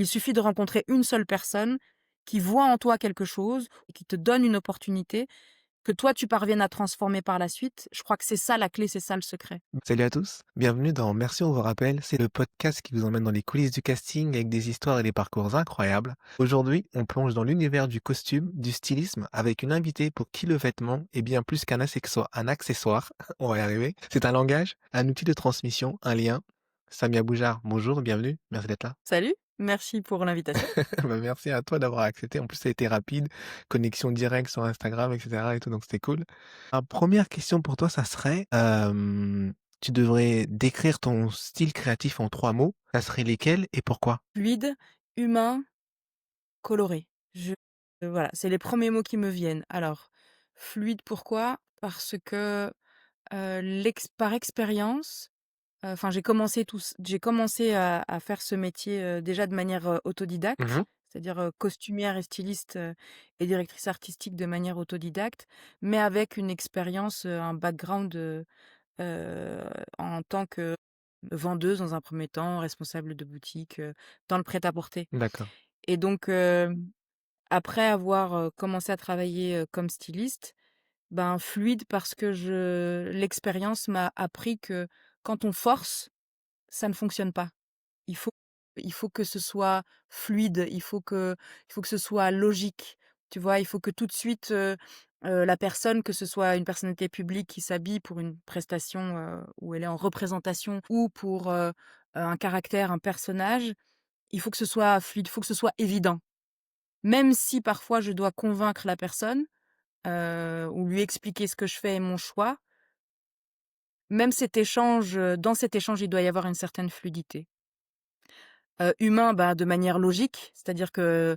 Il suffit de rencontrer une seule personne qui voit en toi quelque chose et qui te donne une opportunité que toi tu parviennes à transformer par la suite. Je crois que c'est ça la clé, c'est ça le secret. Salut à tous, bienvenue dans Merci on vous rappelle, c'est le podcast qui vous emmène dans les coulisses du casting avec des histoires et des parcours incroyables. Aujourd'hui, on plonge dans l'univers du costume, du stylisme avec une invitée pour qui le vêtement est bien plus qu'un accessoire, on va y arriver. C'est un langage, un outil de transmission, un lien. Samia Boujard, bonjour, bienvenue, merci d'être là. Salut, merci pour l'invitation. Bah, merci à toi d'avoir accepté. En plus, ça a été rapide, connexion directe sur Instagram, etc. et tout, donc c'était cool. Première question pour toi, ça serait, tu devrais décrire ton style créatif en 3 mots. Ça serait lesquels et pourquoi? Fluide, humain, coloré. Je Voilà, c'est les premiers mots qui me viennent. Alors, fluide pourquoi? Parce que, par expérience, enfin j'ai commencé à faire ce métier, déjà de manière, Mmh. autodidacte, c'est-à-dire, costumière et styliste, et directrice artistique de manière autodidacte, mais avec une expérience, un background, en tant que vendeuse dans un premier temps, responsable de boutique, dans le prêt-à-porter. D'accord. Et donc, après avoir, commencé à travailler, comme styliste, ben, fluide parce que je l'expérience m'a appris que quand on force, ça ne fonctionne pas. Il faut il faut que ce soit fluide, il faut que ce soit logique, tu vois? Il faut que tout de suite, la personne, que ce soit une personnalité publique qui s'habille pour une prestation, où elle est en représentation ou pour, un caractère, un personnage, il faut que ce soit fluide, il faut que ce soit évident. Même si parfois je dois convaincre la personne, ou lui expliquer ce que je fais et mon choix, même cet échange, dans cet échange, il doit y avoir une certaine fluidité. Humain, bah, de manière logique, c'est-à-dire que,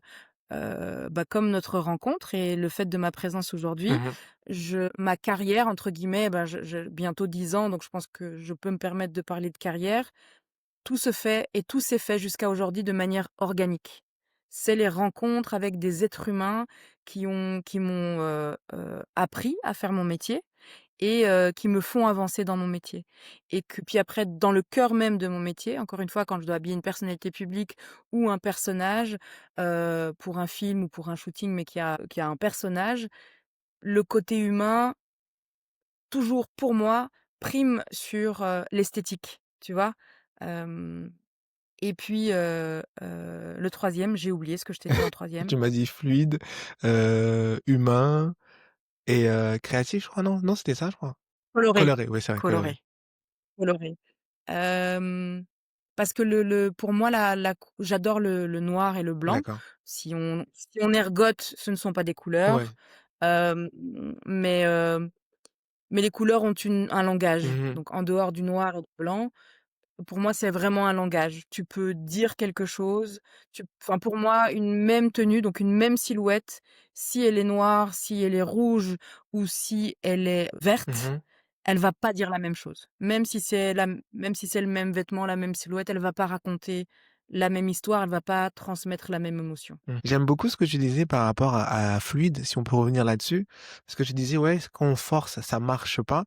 bah, comme notre rencontre et le fait de ma présence aujourd'hui, Mmh. je ma «carrière» entre guillemets, bah, je bientôt 10 ans, donc je pense que je peux me permettre de parler de carrière. Tout s'est fait jusqu'à aujourd'hui de manière organique. C'est les rencontres avec des êtres humains qui m'ont, appris à faire mon métier et qui me font avancer dans mon métier. Et que puis après dans le cœur même de mon métier, encore une fois, quand je dois habiller une personnalité publique ou un personnage, pour un film ou pour un shooting, mais qui a un personnage, le côté humain, toujours pour moi, prime sur, l'esthétique, tu vois? Hem et puis, le troisième, j'ai oublié ce que je t'ai dit en troisième. Tu m'as dit fluide, humain et créatif, je crois, non? Non, c'était ça, je crois? Coloré, Coloré, oui, c'est vrai, coloré. coloré, coloré. Hem, Parce que le pour moi la cou j'adore le noir et le blanc. D'accord. Si on ergote, ce ne sont pas des couleurs, Ouais. hem, mais mais les couleurs ont un langage. Mmh. Donc en dehors du noir et du blanc, pour moi, c'est vraiment un langage. Tu peux dire quelque chose, enfin, pour moi, une même tenue, donc une même silhouette, si elle est noire, si elle est rouge ou si elle est verte, Mmh. elle va pas dire la même chose. Même si c'est le même vêtement, la même silhouette, elle va pas raconter la même histoire, elle va pas transmettre la même émotion. Mmh. J'aime beaucoup ce que tu disais par rapport à fluide, si on peut revenir là-dessus. Parce que tu disais, ouais, quand on force, ça marche pas.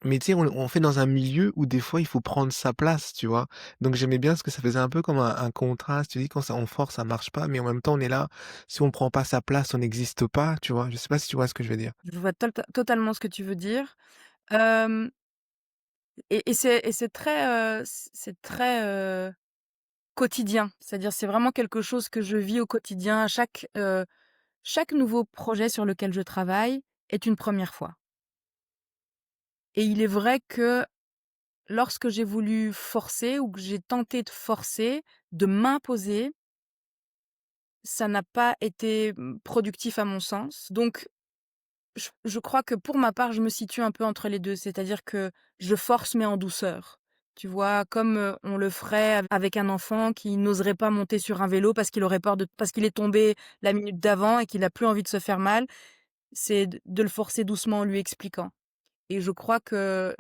Mais tu sais, on fait dans un milieu où des fois il faut prendre sa place, tu vois? Donc j'aimais bien parce que ça faisait un peu comme un contraste. Tu dis quand ça on force, ça marche pas, mais en même temps on est là, si on prend pas sa place, on n'existe pas, tu vois? Je sais pas si tu vois ce que je veux dire? Je vois totalement ce que tu veux dire. Hem et c'est très, c'est très, quotidien. C'est-à-dire, c'est vraiment quelque chose que je vis au quotidien. Chaque nouveau projet sur lequel je travaille est une première fois. Et il est vrai que lorsque j'ai voulu forcer ou que j'ai tenté de forcer, de m'imposer, ça n'a pas été, productif à mon sens. Donc je crois que pour ma part, je me situe un peu entre les 2. C'est-à-dire que je force mais en douceur. Tu vois? Comme, on le ferait avec un enfant qui n'oserait pas monter sur un vélo parce qu'il aurait peur parce qu'il est tombé la minute d'avant et qu'il a plus envie de se faire mal. C'est de le forcer doucement en lui expliquant. Et je crois que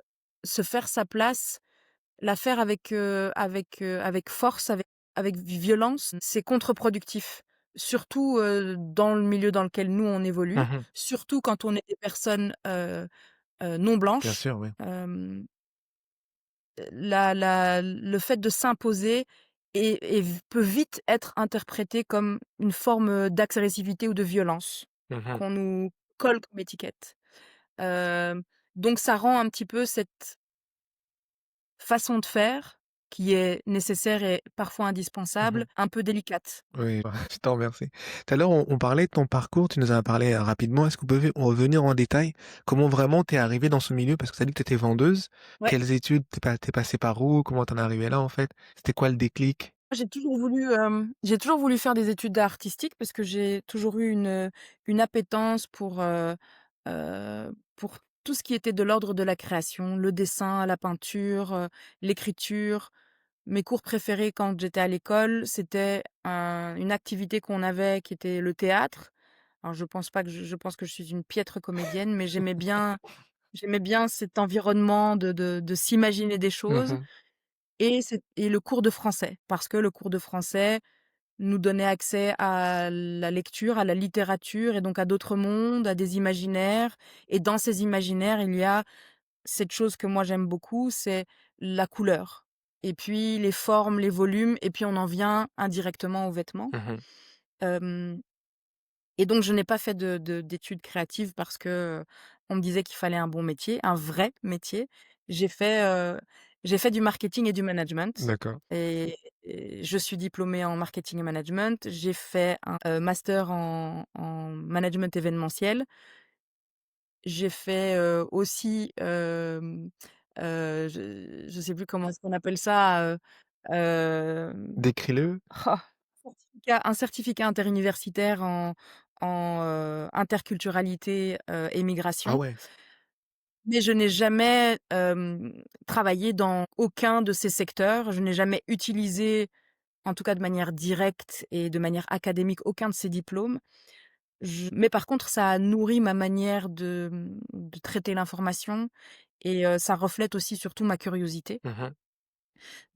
se faire sa place, la faire avec force, avec violence, c'est contre-productif. Surtout, dans le milieu dans lequel nous on évolue, Mmh. surtout quand on est des personnes, non Bien blanches. sûr, oui. Le fait de s'imposer et peut vite être interprété comme une forme, d'agressivité ou de violence Mmh. qu'on nous colle comme étiquette. Hem, donc ça rend un petit peu cette façon de faire, qui est nécessaire et parfois indispensable, Mmh. un peu délicate. Oui, je t'en remercie. Tout à l'heure, on parlait de ton parcours, tu nous en as parlé, rapidement. Est-ce qu'on peut revenir en détail? Comment vraiment t'es arrivée dans ce milieu? Parce que tu as dit que tu étais vendeuse. Ouais. Quelles études? Tu passée par où? Comment t'en es arrivée là, en fait? C'était quoi le déclic? J'ai toujours voulu faire des études d'art artistique parce que j'ai toujours eu une appétence pour tout ce qui était de l'ordre de la création, le dessin, la peinture, l'écriture. Mes cours préférés quand j'étais à l'école, c'était une activité qu'on avait qui était le théâtre. Alors je pense pas que je pense que je suis une piètre comédienne, mais j'aimais bien cet environnement de s'imaginer des choses Mmh. et le cours de français. Parce que le cours de français nous donnait accès à la lecture, à la littérature et donc à d'autres mondes, à des imaginaires et dans ces imaginaires, il y a cette chose que moi j'aime beaucoup, c'est la couleur et puis les formes, les volumes et puis on en vient indirectement aux vêtements. Mmh. Hem Et donc je n'ai pas fait d'études créatives parce que, on me disait qu'il fallait un bon métier, un vrai métier. J'ai fait, heu, j'ai fait du marketing et du management D'accord. et je suis diplômée en marketing et management. J'ai fait un, master en management événementiel. J'ai fait, aussi, je sais plus comment est-ce qu'on appelle ça, hem Décris-le. Ah! Un certificat interuniversitaire en interculturalité, et Ah migration, ouais. mais je n'ai jamais, travaillé dans aucun de ces secteurs. Je n'ai jamais utilisé, en tout cas de manière directe et de manière académique, aucun de ces diplômes. Je Mais par contre, ça a nourri ma manière de traiter l'information et ça reflète aussi surtout ma curiosité. Mmh.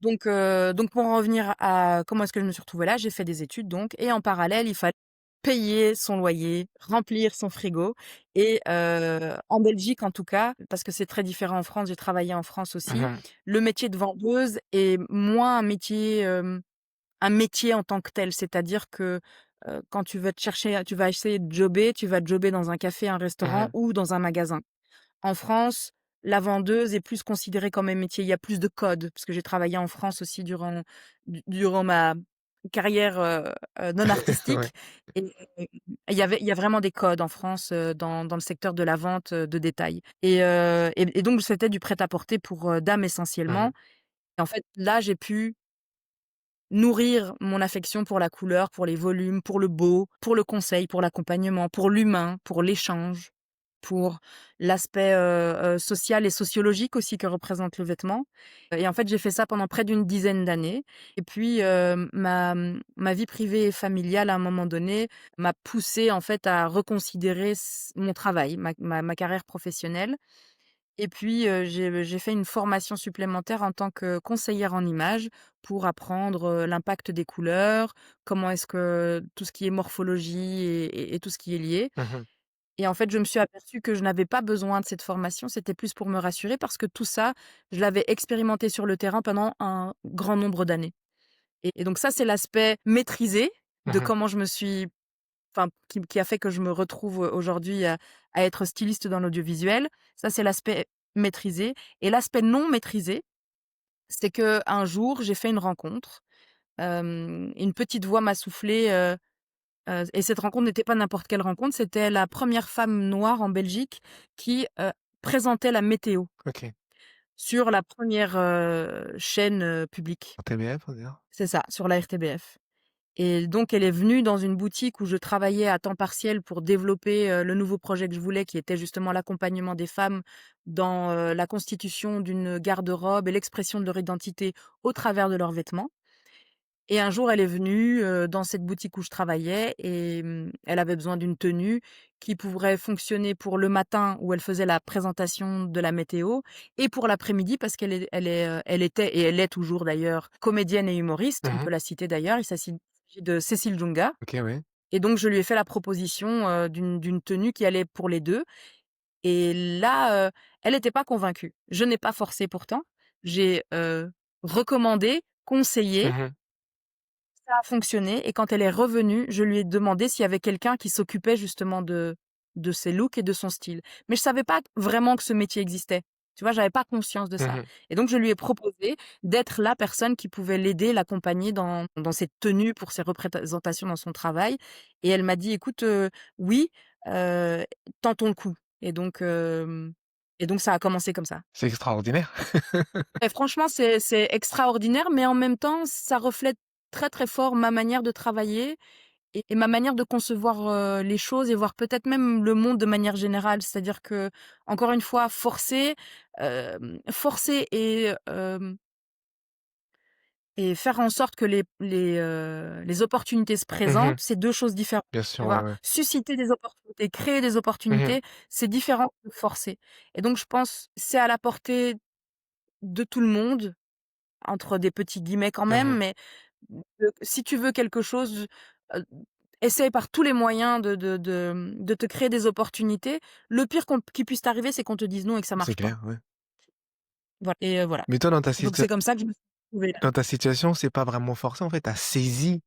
Donc pour en revenir à comment est-ce que je me suis retrouvée là, j'ai fait des études donc et en parallèle, il fallait payer son loyer, remplir son frigo et en Belgique en tout cas, parce que c'est très différent en France, j'ai travaillé en France aussi, Mmh. le métier de vendeuse est moins un métier en tant que tel. C'est-à-dire que, quand tu vas essayer de jobber, tu vas jobber dans un café, un restaurant Mmh. ou dans un magasin. En France, la vendeuse est plus considérée comme un métier. Il y a plus de codes, parce que j'ai travaillé en France aussi durant ma carrière, non Ouais. artistique et il y a vraiment des codes en France, dans le secteur de la vente, de détail et donc c'était du prêt-à-porter pour, dames essentiellement Mmh. et en fait, là, j'ai pu nourrir mon affection pour la couleur, pour les volumes, pour le beau, pour le conseil, pour l'accompagnement, pour l'humain, pour l'échange, pour l'aspect, social et sociologique aussi que représente le vêtement et en fait, j'ai fait ça pendant près d'une dizaine d'années et puis, ma vie privée et familiale, à un moment donné, m'a poussée, en fait, à reconsidérer mon travail, ma carrière professionnelle et puis, j'ai fait une formation supplémentaire en tant que conseillère en images pour apprendre, l'impact des couleurs, comment est-ce que tout ce qui est morphologie et tout ce qui est lié Mmh. et en fait, je me suis aperçue que je n'avais pas besoin de cette formation, c'était plus pour me rassurer parce que tout ça, je l'avais expérimenté sur le terrain pendant un grand nombre d'années et donc ça, c'est l'aspect maîtrisé de Mmh. comment je me suis enfin, qui a fait que je me retrouve, aujourd'hui à être styliste dans l'audiovisuel. Ça, c'est l'aspect maîtrisé et l'aspect non maîtrisé, c'est qu'un jour, j'ai fait une rencontre, une petite voix m'a soufflé, et cette rencontre n'était pas n'importe quelle rencontre, c'était la première femme noire en Belgique qui, présentait la météo OK. sur la première chaîne, publique. En TBF, on dirait? C'est ça, sur la RTBF. Et donc elle est venue dans une boutique où je travaillais à temps partiel pour développer, le nouveau projet que je voulais, qui était justement l'accompagnement des femmes dans, la constitution d'une garde-robe et l'expression de leur identité au travers de leurs vêtements. Et un jour, elle est venue, dans cette boutique où je travaillais et elle avait besoin d'une tenue qui pourrait fonctionner pour le matin où elle faisait la présentation de la météo et pour l'après-midi parce elle était et elle est toujours d'ailleurs comédienne et humoriste, on Mmh. peut la citer d'ailleurs, il s'agit de Cécile Djounga OK, ouais. et donc je lui ai fait la proposition, d'une tenue qui allait pour les 2 et là, elle était pas convaincue. Je n'ai pas forcé pourtant, j'ai, recommandé, conseillé Mmh. ça a fonctionné et quand elle est revenue, je lui ai demandé s'il y avait quelqu'un qui s'occupait justement de ses looks et de son style. Mais je savais pas vraiment que ce métier existait. Tu vois? J'avais pas conscience de ça Mmh. et donc je lui ai proposé d'être la personne qui pouvait l'aider, l'accompagner dans ses tenues pour ses représentations dans son travail et elle m'a dit: «Écoute, oui, heu, tentons le coup» et donc ça a commencé comme ça. C'est extraordinaire. Et franchement, c'est extraordinaire, mais en même temps, ça reflète très, très fort ma manière de travailler et ma manière de concevoir, les choses et voir peut-être même le monde de manière générale. C'est-à-dire que encore une fois, forcer et faire en sorte que les opportunités se Mmh. présentent, c'est 2 choses différentes, Bien tu sûr, ouais, vois? ouais. Susciter des opportunités, créer des Mmh. opportunités, c'est différent de forcer et donc je pense, c'est à la portée de tout le monde, entre des petits guillemets quand même, Mmh. mais si tu veux quelque chose, heu, essaye par tous les moyens de te créer des opportunités. Le pire qui puisse t'arriver, c'est qu'on te dise non et que ça C'est marche pas. clair, ouais. Voilà et voilà. Mais toi, Donc c'est comme ça que je me suis retrouvée là. dans ta situation, c'est pas vraiment forcé, en fait, tu as saisi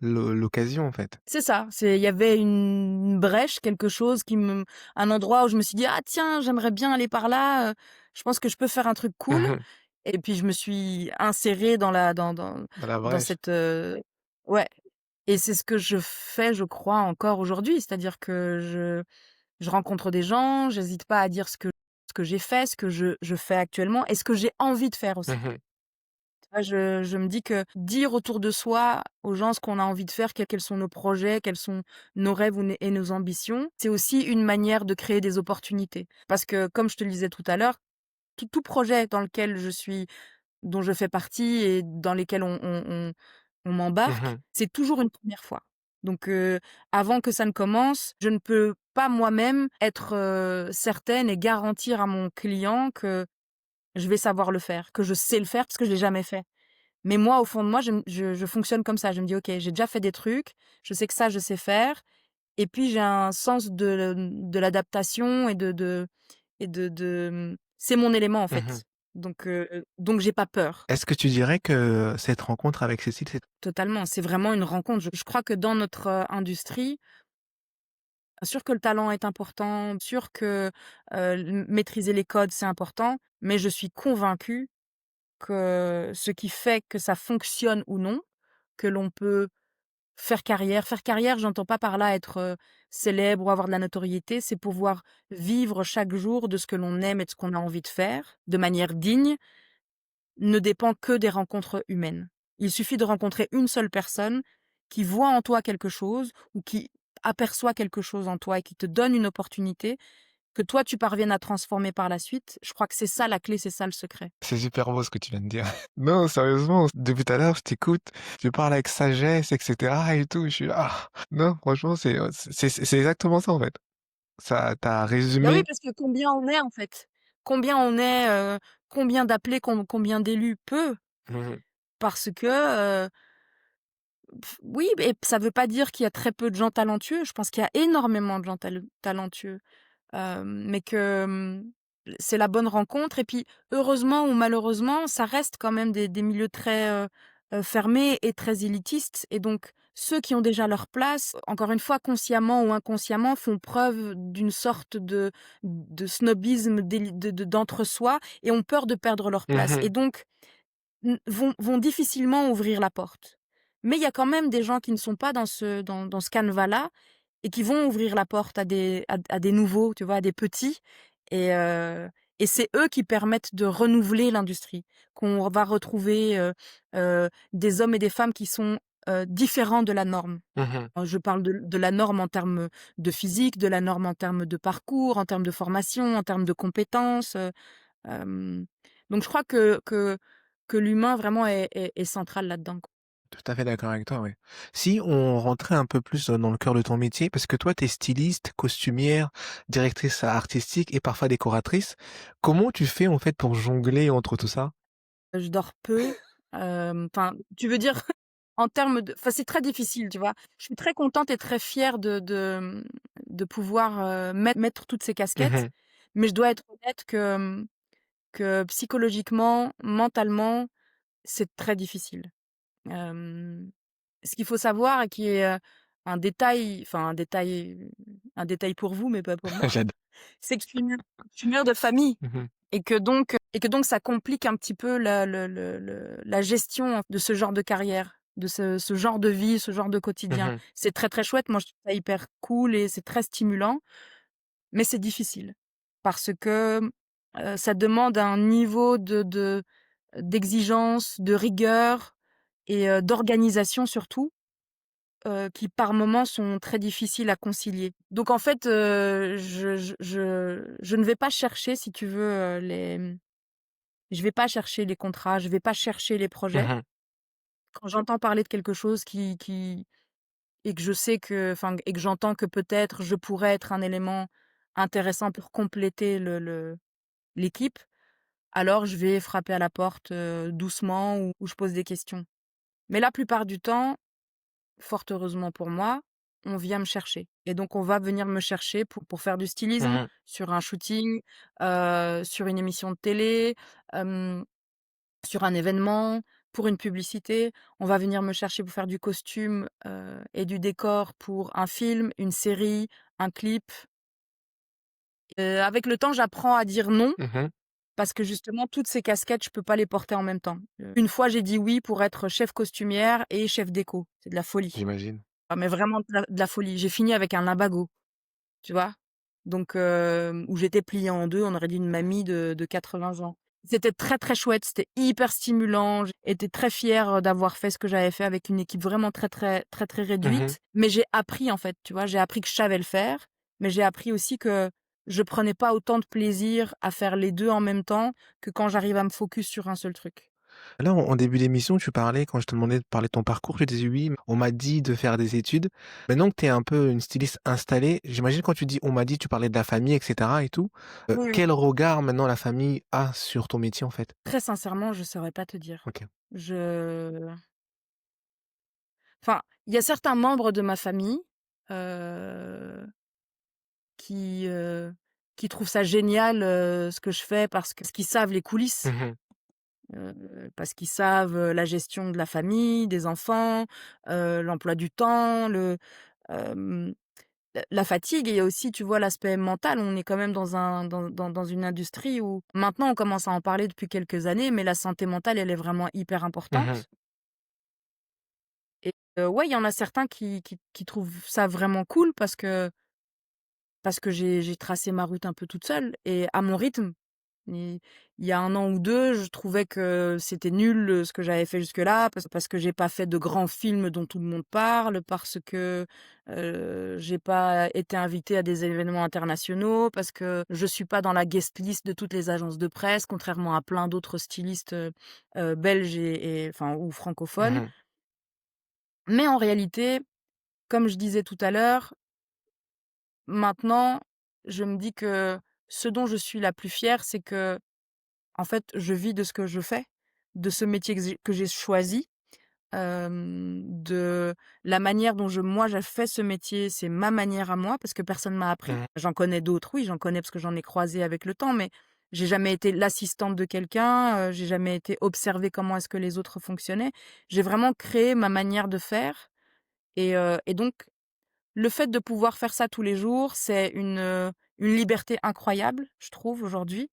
l'occasion, en fait. C'est ça, il y avait une brèche, quelque chose un endroit où je me suis dit: «Ah tiens, j'aimerais bien aller par là, je pense que je peux faire un truc cool» Mmh. et puis je me suis insérée dans la Dans la dans brèche. cette, ouais. Et c'est ce que je fais, je crois, encore aujourd'hui. C'est-à-dire que je rencontre des gens, j'hésite pas à dire ce que j'ai fait, ce que je fais actuellement et ce que j'ai envie de faire aussi. Mmh. Tu vois, je me dis que dire autour de soi, aux gens, ce qu'on a envie de faire, quels sont nos projets, quels sont nos rêves et nos ambitions, c'est aussi une manière de créer des opportunités. Parce que comme je te le disais tout à l'heure, tout projet dont je fais partie et dans lesquels on m'embarque, Mmh. c'est toujours une première fois. Donc avant que ça ne commence, je ne peux pas moi-même être, certaine et garantir à mon client que je vais savoir le faire, que je sais le faire parce que je l'ai jamais fait. Mais moi, au fond de moi, je fonctionne comme ça. Je me dis: «OK, j'ai déjà fait des trucs, je sais que ça, je sais faire» et puis j'ai un sens de l'adaptation c'est mon élément, en Mmh. fait. Donc j'ai pas peur. Est-ce que tu dirais que cette rencontre avec Cécile, c'est Totalement, c'est vraiment une rencontre. Je crois que dans notre, industrie, sûr que le talent est important, sûr que, maîtriser les codes, c'est important, mais je suis convaincue que ce qui fait que ça fonctionne ou non, que l'on peut faire carrière, j'entends pas par là être, célèbre ou avoir de la notoriété, c'est pouvoir vivre chaque jour de ce que l'on aime et de ce qu'on a envie de faire, de manière digne, ne dépend que des rencontres humaines. Il suffit de rencontrer une seule personne qui voit en toi quelque chose ou qui aperçoit quelque chose en toi et qui te donne une opportunité, que toi tu parviennes à transformer par la suite. Je crois que c'est ça la clé, c'est ça le secret. c'est super beau ce que tu viens de dire. Non, sérieusement, depuis tout à l'heure, je t'écoute, tu parles avec sagesse et cetera et tout, je suis là: «Ah!» Non, franchement, c'est exactement ça, en fait. Ça tu Bah oui, résumé. parce que combien on est en fait? Combien on est, combien d'appelés, combien d'élus? Peu, Mmh. parce que, oui, et ça veut pas dire qu'il y a très peu de gens talentueux. Je pense qu'il y a énormément de gens talentueux. Mais que, c'est la bonne rencontre et puis heureusement ou malheureusement, ça reste quand même des milieux très, fermés et très élitistes et donc ceux qui ont déjà leur place, encore une fois, consciemment ou inconsciemment, font preuve d'une sorte de snobisme, d'entre-soi et ont peur de perdre leur place et Mmh. donc vont difficilement ouvrir la porte. Mais il y a quand même des gens qui ne sont pas dans ce canevas-là et qui vont ouvrir la porte à des nouveaux, tu vois? À des petits et heu et c'est eux qui permettent de renouveler l'industrie. Qu'on va retrouver, des hommes et des femmes qui sont, différents de la norme. Mmh. Je parle de la norme en termes, de physique, de la norme en termes de parcours, en termes de formation, en termes de compétences, hem, donc je crois que l'humain vraiment est central là-dedans, quoi. Tout à fait d'accord avec toi, oui. Si on rentrait un peu plus, dans le cœur de ton métier, parce que toi, tu es styliste, costumière, directrice artistique et parfois décoratrice. Comment tu fais, en fait, pour jongler entre tout ça? Je dors peu, enfin, tu veux dire en termes de enfin, c'est très difficile, tu vois? Je suis très contente et très fière de pouvoir, mettre toutes ces casquettes, Mmh. mais je dois être honnête que psychologiquement, mentalement, c'est très difficile. Hem Ce qu'il faut savoir et qui est, un détail, enfin un détail pour vous, mais pas pour moi, J'adore. c'est que je suis mère de famille Mmh. et que donc ça complique un petit peu la gestion de ce genre de carrière, de ce genre de vie, ce genre de quotidien. Mmh. C'est très, très chouette, moi je trouve ça hyper cool et c'est très stimulant, mais c'est difficile parce que, ça demande un niveau d'exigence, de rigueur et d'organisation surtout, qui par moments sont très difficiles à concilier. Donc en fait, je ne vais pas chercher si tu veux, je vais pas chercher les contrats, je vais pas chercher les projets. Mmh. Quand j'entends parler de quelque chose qui et que je sais que enfin et que j'entends que peut-être je pourrais être un élément intéressant pour compléter l'équipe, alors je vais frapper à la porte, doucement ou je pose des questions. Mais la plupart du temps, fort heureusement pour moi, on vient me chercher et donc on va venir me chercher pour faire du stylisme, Mmh. sur un shooting, sur une émission de télé, hem, sur un événement, pour une publicité. On va venir me chercher pour faire du costume, et du décor pour un film, une série, un clip. Avec le temps, j'apprends à dire non Mmh. parce que justement toutes ces casquettes, je peux pas les porter en même temps. Une fois, j'ai dit oui pour être chef costumière et chef déco. C'est de la folie. J'imagine. Ah mais vraiment de la folie. J'ai fini avec un limbago, tu vois? Donc où j'étais pliée en 2, on aurait dit une mamie de 80 ans. C'était très, très chouette, c'était hyper stimulant. J'étais très fière, d'avoir fait ce que j'avais fait avec une équipe vraiment très, très, très, très Mmh. réduite. Mais j'ai appris en fait, tu vois? J'ai appris que je savais le faire, mais j'ai appris aussi que je prenais pas autant de plaisir à faire les 2 en même temps que quand j'arrive à me focus sur un seul truc. Là, en début d'émission, tu parlais quand je te demandais de parler de ton parcours, tu disais: «Oui, on m'a dit de faire des études». Maintenant que tu es un peu une styliste installée, j'imagine quand tu dis: «On m'a dit», tu parlais de la famille et cetera et tout. Oui, oui. Quel regard maintenant la famille a sur ton métier, en fait? Très sincèrement, je saurais pas te dire. OK. Je Enfin, il y a certains membres de ma famille, heu, qui, heu, qui trouvent ça génial, ce que je fais parce qu'ils savent les coulisses, Mmh. parce qu'ils savent, la gestion de la famille, des enfants, l'emploi du temps, hem, la fatigue et aussi, tu vois, l'aspect mental. On est quand même dans une industrie où maintenant on commence à en parler depuis quelques années, mais la santé mentale, elle est vraiment hyper Mmh. importante. Et ouais, il y en a certains qui trouvent ça vraiment cool parce que j'ai tracé ma route un peu toute seule et à mon rythme. Il il y a 1 an ou 2, je trouvais que c'était nul, ce que j'avais fait jusque-là parce que j'ai pas fait de grands films dont tout le monde parle, parce que, j'ai pas été invitée à des événements internationaux, parce que je suis pas dans la guest list de toutes les agences de presse, contrairement à plein d'autres stylistes, belges et enfin ou francophones. Mmh. Mais en réalité, comme je disais tout à l'heure, maintenant, je me dis que ce dont je suis la plus fière, c'est que en fait, je vis de ce que je fais, de ce métier que j'ai choisi, de la manière dont j'ai fait ce métier, c'est ma manière à moi parce que personne m'a appris. Mmh. J'en connais d'autres, oui, j'en connais parce que j'en ai croisé avec le temps, mais j'ai jamais été l'assistante de quelqu'un, j'ai jamais été observer comment est-ce que les autres fonctionnaient. J'ai vraiment créé ma manière de faire et donc le fait de pouvoir faire ça tous les jours, c'est une liberté incroyable, je trouve, aujourd'hui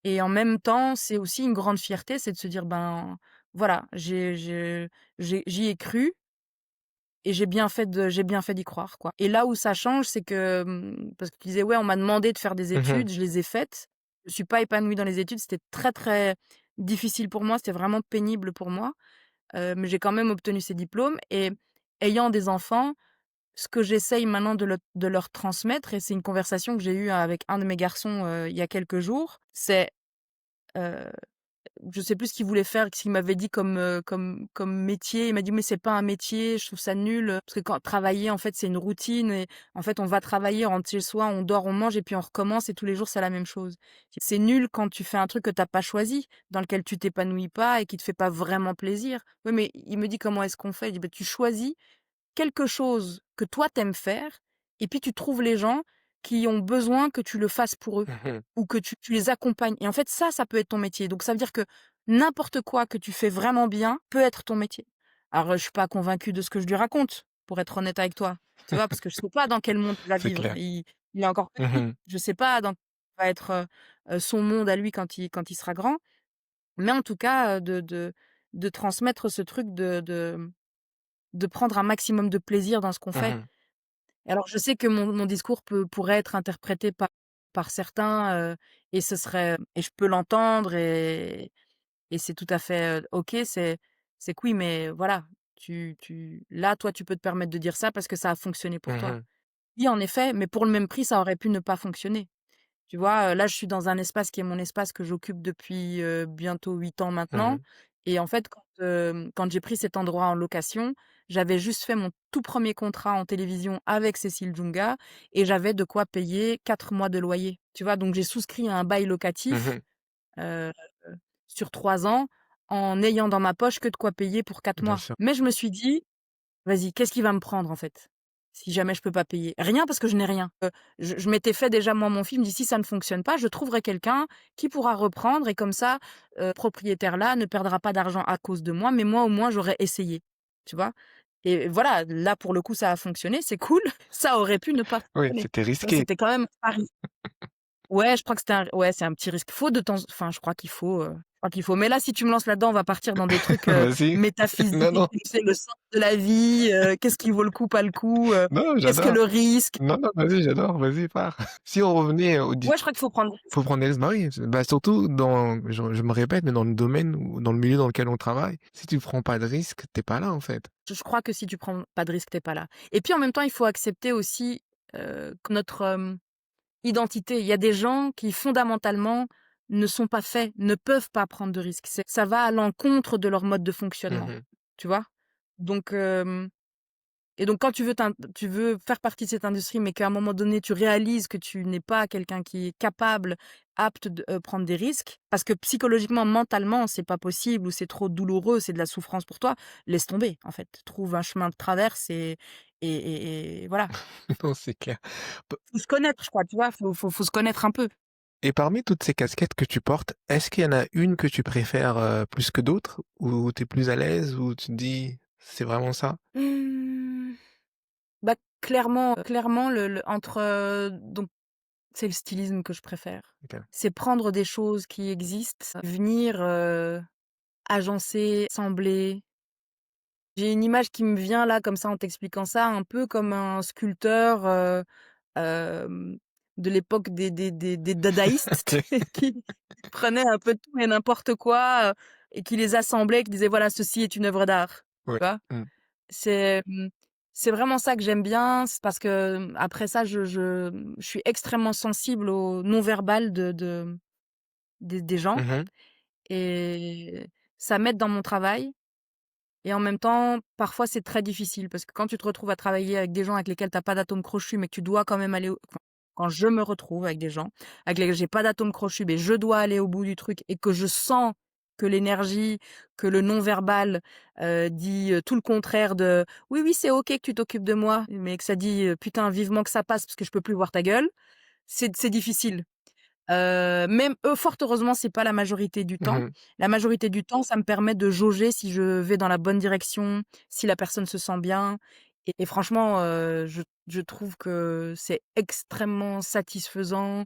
et en même temps, c'est aussi une grande fierté, c'est de se dire: «Ben, voilà, j'y ai cru et j'ai bien fait d'y croire, quoi» et là où ça change, c'est que, parce que tu disais: «Ouais, on m'a demandé de faire des Mmh. études, je les ai faites». Je suis pas épanouie dans les études, c'était très, très difficile pour moi, c'était vraiment pénible pour moi, mais j'ai quand même obtenu ces diplômes et ayant des enfants, ce que j'essaye maintenant de leur transmettre et c'est une conversation que j'ai eue avec un de mes garçons, il y a quelques jours, c'est, heu, je sais plus ce qu'il voulait faire, ce qu'il m'avait dit comme métier. Il m'a dit: «Mais c'est pas un métier, je trouve ça nul, parce que quand travailler en fait c'est une routine et en fait on va travailler, on rentre chez soi, on dort, on mange et puis on recommence et tous les jours c'est la même chose. C'est nul quand tu fais un truc que tu as pas choisi, dans lequel tu t'épanouis pas et qui te fait pas vraiment plaisir». Oui, mais il me dit: «Comment est-ce qu'on fait?» Il dit: «Bah, tu choisis quelque chose que toi t'aimes faire et puis tu trouves les gens qui ont besoin que tu le fasses pour eux Mmh. ou que tu les accompagnes et en fait ça peut être ton métier. Donc ça veut dire que n'importe quoi que tu fais vraiment bien peut être ton métier. Alors, je suis pas convaincue de ce que je lui raconte, pour être honnête avec toi, tu vois? Parce que je sais pas dans quel monde il va C'est vivre. clair. Il est encore petit. Mmh. Je sais pas dans va être, son monde à lui quand il sera grand. Mais en tout cas, de transmettre ce truc de prendre un maximum de plaisir dans ce qu'on fait. Mmh. Et alors je sais que mon discours pourrait être interprété par certains, et ce serait et je peux l'entendre et c'est tout à fait, OK, c'est que oui, mais voilà, tu là, toi, tu peux te permettre de dire ça parce que ça a fonctionné pour toi. Mmh. Oui, en effet, mais pour le même prix, ça aurait pu ne pas fonctionner. Tu vois, là, je suis dans un espace qui est mon espace que j'occupe depuis, bientôt 8 ans maintenant Mmh. et en fait, quand j'ai pris cet endroit en location, j'avais juste fait mon tout premier contrat en télévision avec Cécile Djunga et j'avais de quoi payer 4 mois de loyer. Tu vois? Donc j'ai souscrit à un bail locatif, Mmh. heu, sur 3 ans en n'ayant dans ma poche que de quoi payer pour 4 Bien mois. sûr. Mais je me suis dit: «Vas-y, qu'est-ce qui va me prendre, en fait? Si jamais je peux pas payer?» Rien parce que je n'ai rien. Je m'étais fait déjà moi mon film, je dis: «Si ça ne fonctionne pas, je trouverai quelqu'un qui pourra reprendre et comme ça, propriétaire-là ne perdra pas d'argent à cause de moi, mais moi au moins j'aurais essayé». Tu vois? Et voilà, là pour le coup ça a fonctionné, c'est cool. Ça aurait pu ne pas Oui, fonctionner. c'était Tu vois? risqué. C'était quand même un risque. Ouais, je crois que c'était un ouais, c'est un petit risque. Faut de temps enfin je crois qu'il faut. Mais là, si tu me lances là-dedans, on va partir dans des trucs, Vas-y. Non, métaphysiques, non, tu sais, le sens de la vie, qu'est-ce qui vaut le coup, pas le coup, non, qu'est-ce que j'adore. le risque? Non, non, vas-y, j'adore, vas-y, pars. Si on revenait au Ouais, je crois qu'il faut prendre des risques. faut prendre des risques, bah oui, bah, surtout dans je me répète, mais dans le domaine ou dans le milieu dans lequel on travaille, si tu prends pas de risques, tu pas là, en fait. Je crois que si tu prends pas de risque, tu pas là. Et puis en même temps, il faut accepter aussi, que notre, identité. Il y a des gens qui fondamentalement ne sont pas faits, ne peuvent pas prendre de risques. Ça va à l'encontre de leur mode de fonctionnement, Mmh. tu vois? Donc et donc quand tu veux faire partie de cette industrie, mais qu'à un moment donné, tu réalises que tu n'es pas quelqu'un qui est capable, apte de, prendre des risques, parce que psychologiquement, mentalement, c'est pas possible ou c'est trop douloureux, c'est de la souffrance pour toi, laisse tomber, en fait. Trouve un chemin de traverse et voilà. Non, c'est clair. P Faut se connaître, je crois, tu vois? Faut se connaître un peu. Et parmi toutes ces casquettes que tu portes, est-ce qu'il y en a une que tu préfères, plus que d'autres? Ou tu es plus à l'aise? Ou tu te dis: «C'est vraiment ça»? Mmh, bah, clairement le entre, donc c'est le stylisme que je préfère. OK. C'est prendre des choses qui existent, venir, agencer, assembler. J'ai une image qui me vient là comme ça en t'expliquant ça, un peu comme un sculpteur, hem, de l'époque des dadaïstes, tu sais, qui prenait un peu tout et n'importe quoi, et qui les assemblait, qui disait: «Voilà, ceci est une œuvre d'art». Ouais. Tu vois? Mmh. C'est, c'est vraiment ça que j'aime bien, c'est parce que, après ça, je suis extrêmement sensible au non-verbal des gens Mmh. et ça m'aide dans mon travail et en même temps, parfois, c'est très difficile parce que quand tu te retrouves à travailler avec des gens avec lesquels tu as pas d'atome crochu, mais que tu dois quand même aller au enfin, quand je me retrouve avec des gens avec lesquels j'ai pas d'atome crochu, mais je dois aller au bout du truc et que je sens que l'énergie, que le non-verbal, dit, tout le contraire de: «Oui, oui, c'est OK que tu t'occupes de moi», mais que ça dit, «Putain, vivement que ça passe parce que je peux plus voir ta gueule», c'est difficile. Même eux, fort heureusement, c'est pas la majorité du temps. Mmh. La majorité du temps, ça me permet de jauger si je vais dans la bonne direction, si la personne se sent bien et franchement, je trouve que c'est extrêmement satisfaisant.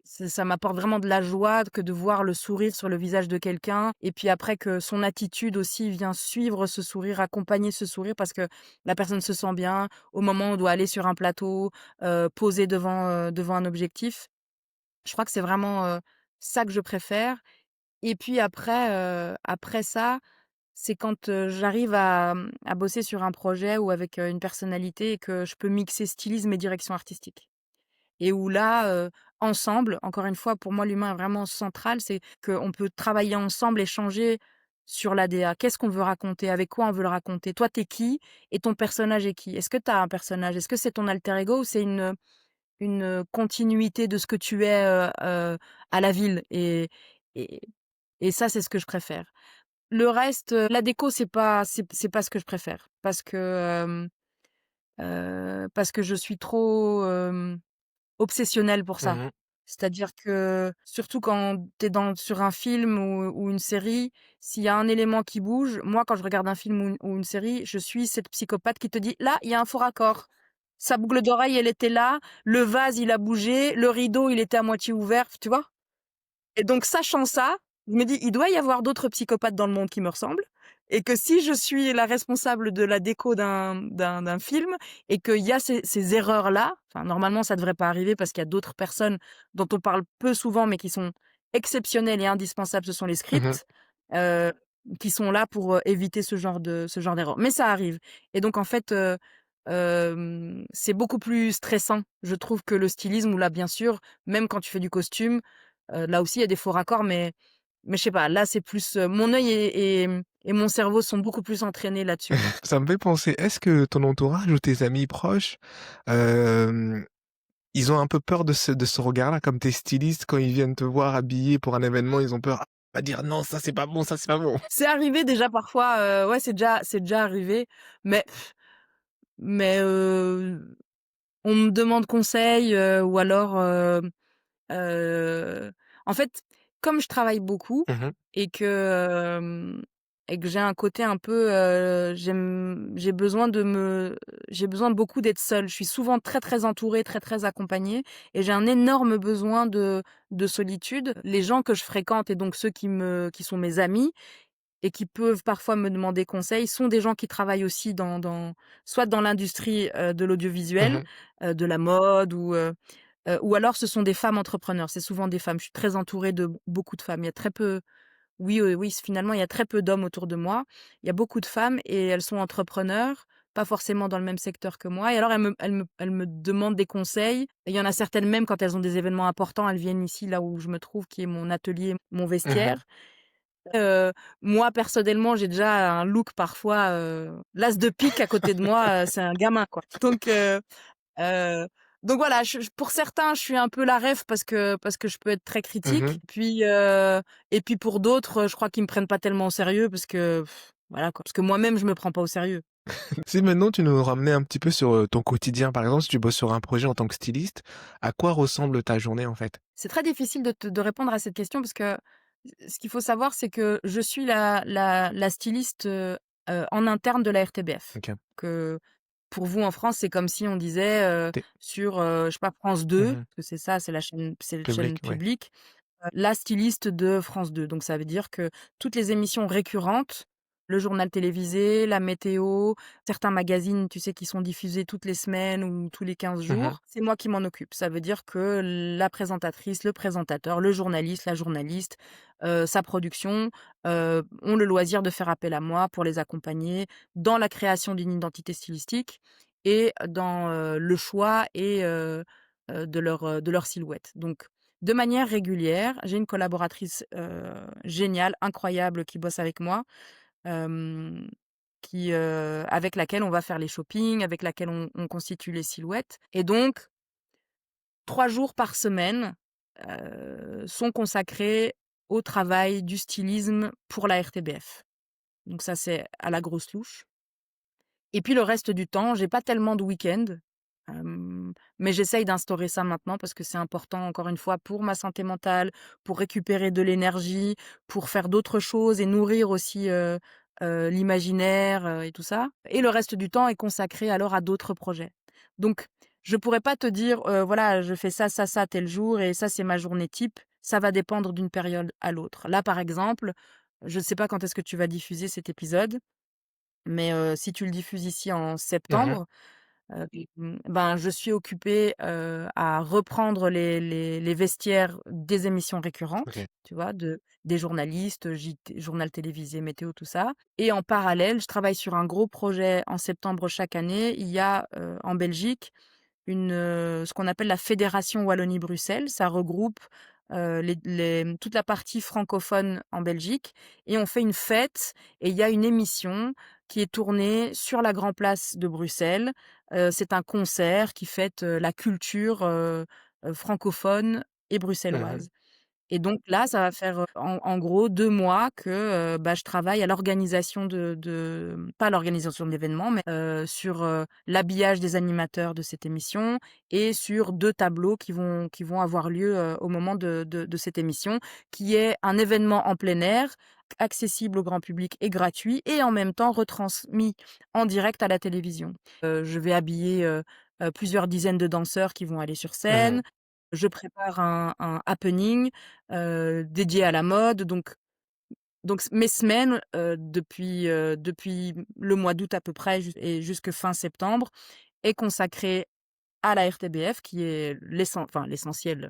Ça m'apporte vraiment de la joie que de voir le sourire sur le visage de quelqu'un et puis après que son attitude aussi vient suivre ce sourire, accompagner ce sourire parce que la personne se sent bien au moment où on doit aller sur un plateau, poser devant un objectif. Je crois que c'est vraiment, ça que je préfère et puis après ça, c'est quand, j'arrive à bosser sur un projet ou avec, une personnalité et que je peux mixer stylisme et direction artistique et où là, ensemble, encore une fois, pour moi, l'humain est vraiment central, c'est qu'on peut travailler ensemble, échanger sur l'ADA. Qu'est-ce qu'on veut raconter? Avec quoi on veut le raconter? Toi, tu qui? Et ton personnage est qui? Est-ce que tu as un personnage? Est-ce que c'est ton alter ego ou c'est une continuité de ce que tu es, à la ville et et ça, c'est ce que je préfère. Le reste, la déco, c'est pas ce que je préfère parce que je suis trop, obsessionnelle pour ça. Mmh. C'est-à-dire que, surtout quand tu es sur un film ou une série, s'il y a un élément qui bouge, moi, quand je regarde un film ou une série, je suis cette psychopathe qui te dit: «Là, il y a un faux raccord. Sa boucle d'oreille, elle était là, le vase, il a bougé, le rideau, il était à moitié ouvert», tu vois? Et donc sachant ça, je me dis: «Il doit y avoir d'autres psychopathes dans le monde qui me ressemblent et que si je suis la responsable de la déco d'un film et qu'il y a ces erreurs-là», enfin normalement ça devrait pas arriver parce qu'il y a d'autres personnes dont on parle peu souvent mais qui sont exceptionnelles et indispensables, ce sont les Mmh. scripts, heu, qui sont là pour, éviter ce genre d'erreur. Mais ça arrive et donc en fait, c'est beaucoup plus stressant, je trouve, que le stylisme où là, bien sûr, même quand tu fais du costume, là aussi, il y a des faux raccords, mais je sais pas, là, c'est plus, mon œil et mon cerveau sont beaucoup plus entraînés là-dessus, quoi. Ça me fait penser, est-ce que ton entourage ou tes amis proches, hem, ils ont un peu peur de ce regard-là, comme tes stylistes, quand ils viennent te voir habillé pour un événement, ils ont peur: «Ah, va dire non, ça c'est pas bon, ça c'est pas bon». C'est arrivé déjà parfois, ouais, c'est déjà arrivé, mais mais on me demande conseil, ou alors, Heu, en fait, comme je travaille beaucoup Mmh mh. et que, et que j'ai un côté un peu, j'ai besoin beaucoup d'être seule. Je suis souvent très, très entourée, très, très accompagnée et j'ai un énorme besoin de solitude. Les gens que je fréquente et donc ceux qui sont mes amis et qui peuvent parfois me demander conseil sont des gens qui travaillent aussi soit dans l'industrie, de l'audiovisuel, Mmh. de la mode ou alors ce sont des femmes entrepreneurs, c'est souvent des femmes. Je suis très entourée de beaucoup de femmes. Il y a très peu oui, oui, finalement, il y a très peu d'hommes autour de moi. Il y a beaucoup de femmes et elles sont entrepreneurs, pas forcément dans le même secteur que moi et alors elles me demandent des conseils et il y en a certaines même quand elles ont des événements importants, elles viennent ici, là où je me trouve, qui est mon atelier, mon Mmh. vestiaire. Heu, Moi personnellement, j'ai déjà un look parfois, l'as de pique à côté de moi, c'est un gamin, quoi. Heu, donc voilà, pour certains, je suis un peu la ref parce que je peux être très critique. Mmh. Et puis pour d'autres, je crois qu'ils me prennent pas tellement au sérieux parce que voilà quoi, parce que moi-même je me prends pas au sérieux. Si maintenant tu nous ramenais un petit peu sur, ton quotidien, par exemple, si tu bosses sur un projet en tant que styliste, à quoi ressemble ta journée, en fait? C'est très difficile de répondre à cette question parce que ce qu'il faut savoir, c'est que je suis la styliste, en interne de la RTBF. OK. Que pour vous en France, c'est comme si on disait, Tu sur, je sais pas, France 2, Mmh. parce que c'est ça, c'est la chaîne Public, ouais. publique. La styliste de France 2. Donc ça veut dire que toutes les émissions récurrentes, le journal télévisé, la météo, certains magazines, tu sais, qui sont diffusés toutes les semaines ou tous les 15 Mmh. jours, c'est moi qui m'en occupe. Ça veut dire que la présentatrice, le présentateur, le journaliste, la journaliste, sa production, ont le loisir de faire appel à moi pour les accompagner dans la création d'une identité stylistique et dans, le choix de leur silhouette. Donc de manière régulière, j'ai une collaboratrice, géniale, incroyable qui bosse avec moi, hem, avec laquelle on va faire les shoppings, avec laquelle on constitue les silhouettes et donc 3 jours par semaine, sont consacrés au travail du stylisme pour la RTBF. Donc ça, c'est à la grosse louche. Et puis le reste du temps, j'ai pas tellement de week-end, mais j'essaye d'instaurer ça maintenant parce que c'est important encore une fois pour ma santé mentale, pour récupérer de l'énergie, pour faire d'autres choses et nourrir aussi, l'imaginaire, et tout ça. Et le reste du temps est consacré alors à d'autres projets. Donc je pourrais pas te dire, voilà, je fais ça, ça, ça tel jour et ça c'est ma journée type. Ça va dépendre d'une période à l'autre. Là, par exemple, je ne sais pas quand est-ce que tu vas diffuser cet épisode. Mais si tu le diffuses ici en Mmh. septembre, ben, je suis occupée, à reprendre les vestiaires des émissions récurrentes, OK. tu vois? Des journalistes, JT journal télévisé, météo, tout ça et en parallèle, je travaille sur un gros projet en septembre chaque année. Il y a, en Belgique, ce qu'on appelle la Fédération Wallonie-Bruxelles. Ça regroupe, toute la partie francophone en Belgique et on fait une fête et il y a une émission qui est tournée sur la Grand Place de Bruxelles. C'est un concert qui fête, la culture, francophone et Mmh. bruxelloise Et donc là, ça va faire, en gros 2 mois que, bah, je travaille à l'organisation pas l'organisation de l'événement, mais, sur, l'habillage des animateurs de cette émission et sur 2 tableaux qui vont avoir lieu, au moment de cette émission, qui est un événement en plein air, accessible au grand public et gratuit et en même temps retransmis en direct à la télévision. Je vais habiller, plusieurs dizaines de danseurs qui vont aller sur Mmh. scène. Je prépare un happening, dédié à la mode, donc mes semaines, depuis le mois d'août à peu près et jusque fin septembre est consacrée à la RTBF qui est l'essentiel,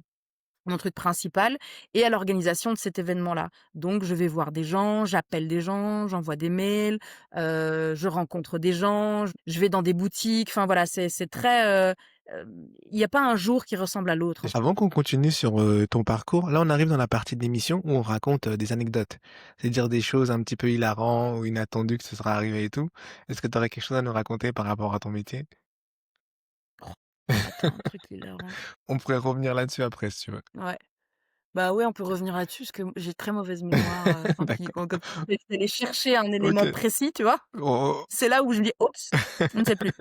mon truc principal et à l'organisation de cet événement-là. Donc je vais voir des gens, j'appelle des gens, j'envoie des mails, je rencontre des gens, je vais dans des boutiques, enfin voilà, c'est très, il y a pas un jour qui ressemble à l'autre, en fait. Avant qu'on continue sur, ton parcours, là, on arrive dans la partie de l'émission où on raconte, des anecdotes. C'est-à-dire des choses un petit peu hilarantes ou inattendues que ce sera arrivé et tout. Est-ce que tu aurais quelque chose à nous raconter par rapport à ton métier? Attends, un truc hilarant. On pourrait revenir là-dessus après si tu veux. Ouais. Bah, ouais, on peut revenir là-dessus parce que j'ai très mauvaise mémoire, D'accord. quand tu essaies d'aller chercher un élément OK. précis, tu vois? On C'est là où je me dis: «Oups, je ne sais plus».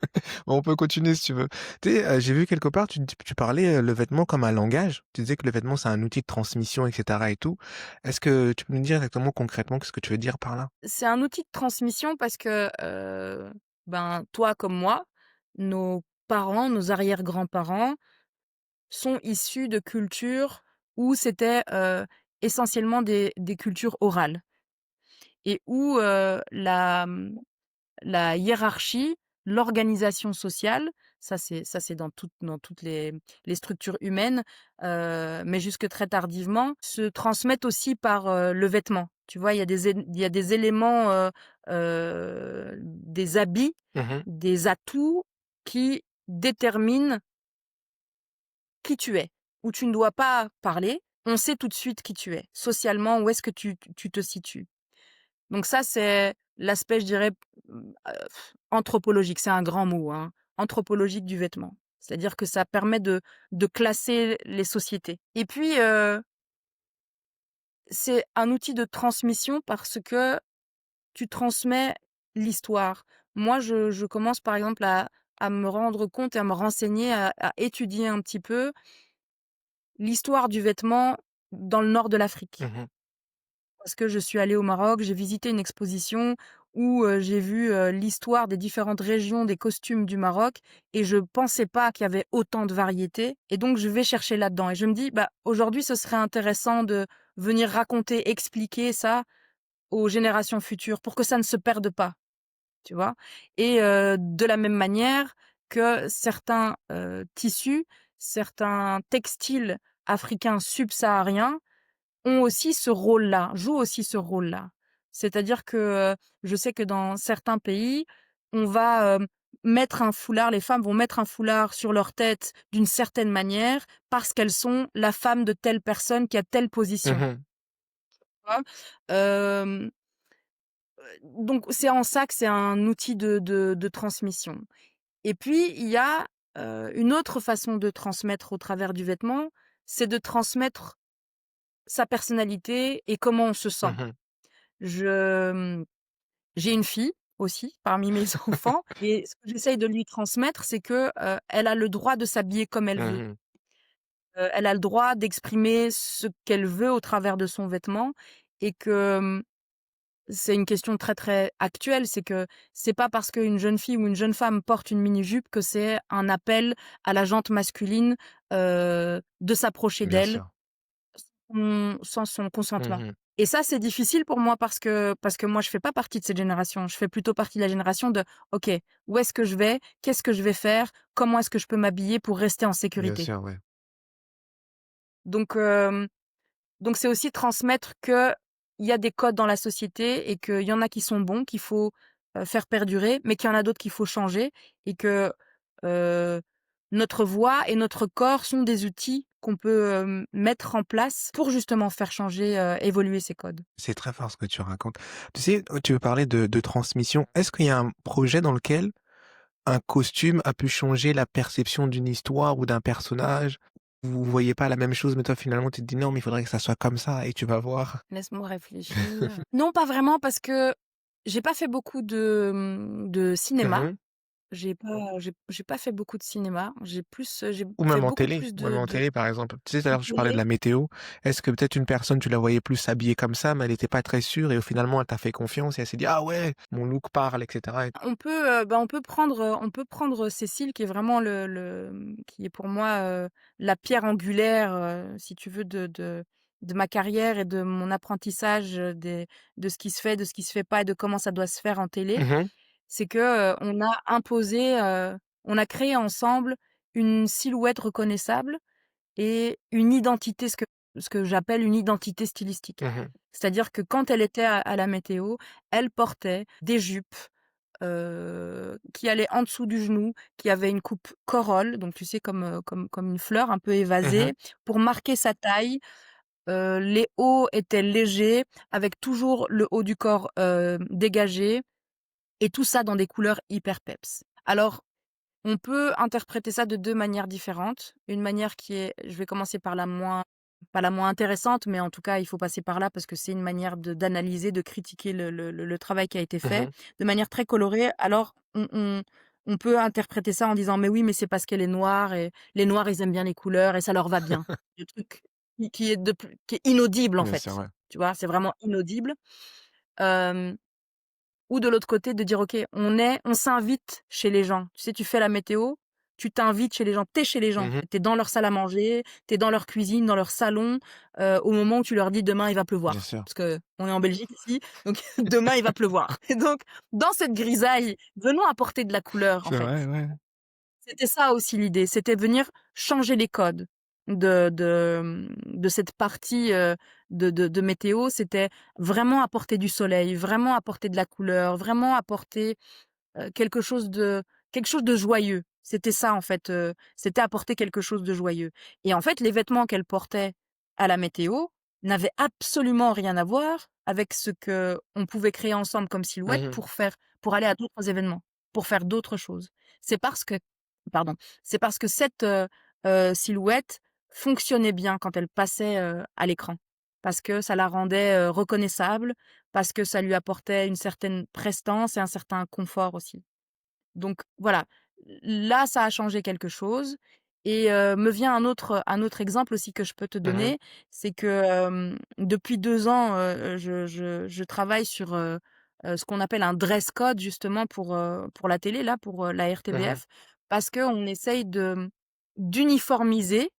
on peut continuer si tu veux. Tu sais, j'ai vu quelque part, tu parlais, le vêtement comme un langage. Tu disais que le vêtement, c'est un outil de transmission et cetera et tout. Est-ce que tu peux nous dire exactement concrètement qu'est-ce que tu veux dire par là? C'est un outil de transmission parce que, ben, toi comme moi, nos parents, nos arrière-grands-parents sont issus de cultures où c'était, essentiellement des cultures orales et où, la hiérarchie, l'organisation sociale, ça c'est dans toutes les structures humaines, mais jusque très tardivement, se transmettent aussi par, le vêtement. Tu vois? Il y a des éléments, des habits, Mmh. des atouts qui déterminent qui tu es, où tu ne dois pas parler. On sait tout de suite qui tu es. Socialement, où est-ce que tu te situes? Donc ça, c'est l'aspect, je dirais, anthropologique, c'est un grand mot, hein, anthropologique du vêtement. C'est-à-dire que ça permet de classer les sociétés et puis, c'est un outil de transmission parce que tu transmets l'histoire. Moi, je commence, par exemple, à me rendre compte et à me renseigner, à étudier un petit peu l'histoire du vêtement dans le nord de l'Afrique. Mmh. Parce que je suis allée au Maroc, j'ai visité une exposition où, j'ai vu, l'histoire des différentes régions des costumes du Maroc et je pensais pas qu'il y avait autant de variétés et donc je vais chercher là-dedans et je me dis: «Bah, aujourd'hui, ce serait intéressant de venir raconter, expliquer ça aux générations futures pour que ça ne se perde pas», tu vois? Et de la même manière que certains, tissus, certains textiles africains subsahariens ont aussi ce rôle-là, jouent aussi ce rôle-là. C'est-à-dire que, je sais que dans certains pays, on va, mettre un foulard les femmes vont mettre un foulard sur leur tête d'une certaine manière parce qu'elles sont la femme de telle personne qui a telle position, Mmh. tu vois? Hem, donc c'est en ça que c'est un outil de transmission. Et puis il y a, une autre façon de transmettre au travers du vêtement, c'est de transmettre sa personnalité et comment on se sent. Mmh. Je, j'ai une fille aussi parmi mes enfants et ce que j'essaye de lui transmettre, c'est que, elle a le droit de s'habiller comme elle veut. Mmh. Elle a le droit d'exprimer ce qu'elle veut au travers de son vêtement et que, c'est une question très, très actuelle, c'est que c'est pas parce qu'une jeune fille ou une jeune femme porte une mini-jupe que c'est un appel à la jante masculine, de s'approcher Bien d'elle sûr. sans son consentement. Mmh. Et ça, c'est difficile pour moi parce que moi, je fais pas partie de cette génération. Je fais plutôt partie de la génération de: «OK, où est-ce que je vais? Qu'est-ce que je vais faire? Comment est-ce que je peux m'habiller pour rester en Bien sécurité?» sûr, ouais. donc donc c'est aussi transmettre qu'il y a des codes dans la société et qu'il y en a qui sont bons, qu'il faut, faire perdurer, mais qu'il y en a d'autres qu'il faut changer et que, heu, notre voix et notre corps sont des outils qu'on peut, mettre en place pour justement faire changer, évoluer ces codes. C'est très fort ce que tu racontes. Tu sais, tu veux parler de transmission. Est-ce qu'il y a un projet dans lequel un costume a pu changer la perception d'une histoire ou d'un personnage? vous voyez pas la même chose, mais toi finalement tu te dis: «Non, mais il faudrait que ça soit comme ça» et tu vas voir? Laisse-moi réfléchir. Non, pas vraiment parce que j'ai pas fait beaucoup de cinéma. Mmh. J'ai pas fait beaucoup de cinéma. J'ai Ou fait même en beaucoup télé, plus même en de télé par exemple. Tu sais, tout à l'heure tu parlais de télé. la météo. Est-ce que peut-être une personne, tu la voyais plus habillée comme ça, mais elle était pas très sûre et au finalement elle t'a fait confiance et elle s'est dit: «Ah ouais, mon look parle» et cetera et On peut prendre Cécile qui est vraiment qui est pour moi, la pierre angulaire, si tu veux de ma carrière et de mon apprentissage, de ce qui se fait, de ce qui se fait pas et de comment ça doit se faire en télé. mmh C'est que, on a créé ensemble une silhouette reconnaissable et une identité, ce que j'appelle une identité stylistique. mmh C'est-à-dire que quand elle était à la météo, elle portait des jupes, qui allaient en dessous du genou, qui avaient une coupe corolle, donc tu sais comme une fleur un peu mmh évasée, pour marquer sa taille. Les hauts étaient légers, avec toujours le haut du corps, dégagé et tout ça dans des couleurs hyper peps. Alors on peut interpréter ça de 2 manières différentes. Une manière qui est je vais commencer par la moins pas la moins intéressante, mais en tout cas, il faut passer par là parce que c'est une manière d'analyser, de critiquer le travail qui a été fait mmh de manière très colorée. Alors on peut interpréter ça en disant: «Mais oui, mais c'est parce qu'elle est noire et les noirs, ils aiment bien les couleurs et ça leur va bien». Le truc qui est inaudible, en Bien sûr, fait. ouais. Tu vois? C'est vraiment inaudible. Hem ou de l'autre côté, de dire: «OK, on s'invite chez les gens». Tu sais, tu fais la météo, tu t'invites chez les gens, tu es chez les gens. Mmh Tu es dans leur salle à manger, tu es dans leur cuisine, dans leur salon, au moment où tu leur dis: «Demain, il va Bien pleuvoir». sûr. Parce qu'on est en Belgique ici, donc demain, il va pleuvoir et donc dans cette grisaille, venons apporter de la couleur, en C'est fait. vrai, ouais. C'était ça aussi l'idée, c'était venir changer les codes de cette partie, de météo. C'était vraiment apporter du soleil, vraiment apporter de la couleur, vraiment apporter, quelque chose de joyeux. C'était ça en fait, c'était apporter quelque chose de joyeux et en fait, les vêtements qu'elle portait à la météo n'avaient absolument rien à voir avec ce qu'on pouvait créer ensemble comme silhouette Mmh pour aller à d'autres événements, pour faire d'autres choses. C'est parce que pardon, c'est parce que cette, silhouette fonctionnait bien quand elle passait, à l'écran. Parce que ça la rendait, reconnaissable, parce que ça lui apportait une certaine prestance et un certain confort aussi. Donc voilà, là, ça a changé quelque chose et me vient un autre exemple aussi que je peux te mh. donner, c'est que, depuis 2 ans, je travaille sur, ce qu'on appelle un dress code justement pour la télé là, pour, la Mmh RTBF. Parce qu'on essaye d'uniformiser,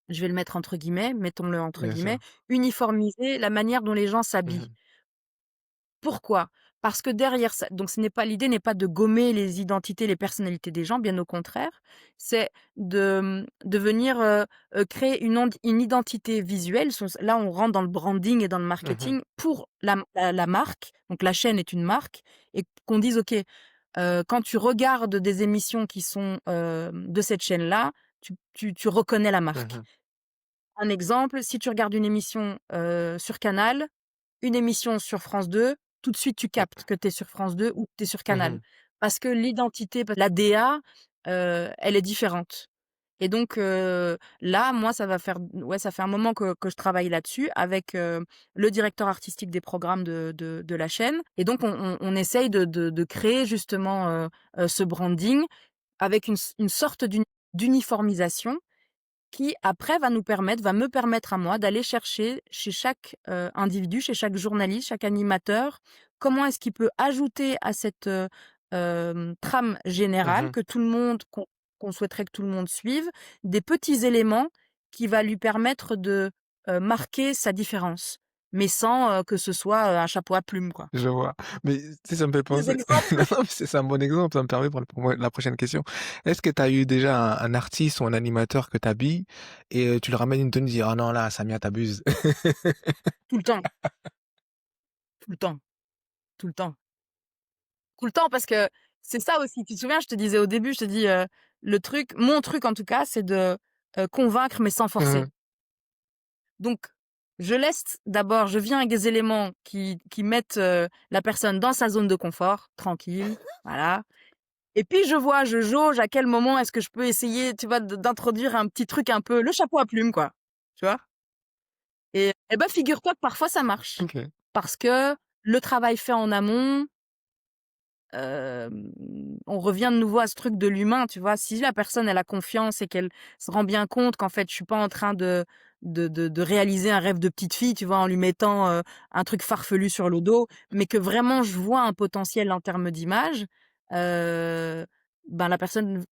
je vais le mettre entre guillemets, mettons-le entre Bien guillemets, sûr. uniformiser la manière dont les gens s'habillent. Mmh Pourquoi? Parce que derrière ça donc l'idée n'est pas de gommer les identités, les personnalités des gens, bien au contraire. C'est de venir, créer une identité visuelle. Là, on rentre dans le branding et dans le mh. marketing pour la marque, donc la chaîne est une marque et qu'on dise: «OK, quand tu regardes des émissions qui sont, de cette chaîne-là, tu reconnais la marque». Mmh Un exemple, si tu regardes une émission, sur Canal, une émission sur France 2, tout de suite tu captes que tu es sur France 2 ou que tu es sur Canal. Mmh Parce que la DA, elle est différente et donc là, moi, ça fait un moment que je travaille là-dessus avec, le directeur artistique des programmes de la chaîne et donc on essaye de créer justement, ce branding avec une sorte d'uniformisation qui après va me permettre à moi d'aller chercher chez chaque, individu, chez chaque journaliste, chaque animateur, comment est-ce qu'il peut ajouter à cette, trame générale mh. que tout le monde qu'on souhaiterait que tout le monde suive, des petits éléments qui va lui permettre de, marquer sa différence, mais sans, que ce soit, un chapeau à plumes, quoi. Je vois. Mais tu sais, ça me fait Des penser non, exemples? non, mais c'est un bon exemple, ça me permet pour moi la prochaine question. Est-ce que tu as eu déjà un artiste ou un animateur que tu habilles et tu le ramènes une tenue, tu dis: «Oh non là, Samia, tu abuses». Tout le temps, tout le temps, tout le temps. Tout le temps parce que c'est ça aussi. Tu te souviens, je te disais au début, je te dis, mon truc en tout cas, c'est de, convaincre mais sans forcer. Mmh Donc je viens avec des éléments qui mettent, la personne dans sa zone de confort, tranquille, voilà et puis je jauge à quel moment est-ce que je peux essayer, tu vois, d'introduire un petit truc un peu le chapeau à plumes, quoi, tu vois? Et bah, figure-toi que parfois ça marche. OK. Parce que le travail fait en amont, on revient de nouveau à ce truc de l'humain, tu vois? Si la personne, elle a confiance et qu'elle se rend bien compte qu'en fait, je suis pas en train de réaliser un rêve de petite fille, tu vois? En lui mettant, un truc farfelu sur le dos, mais que vraiment je vois un potentiel en termes d'image, heu, ben, la personne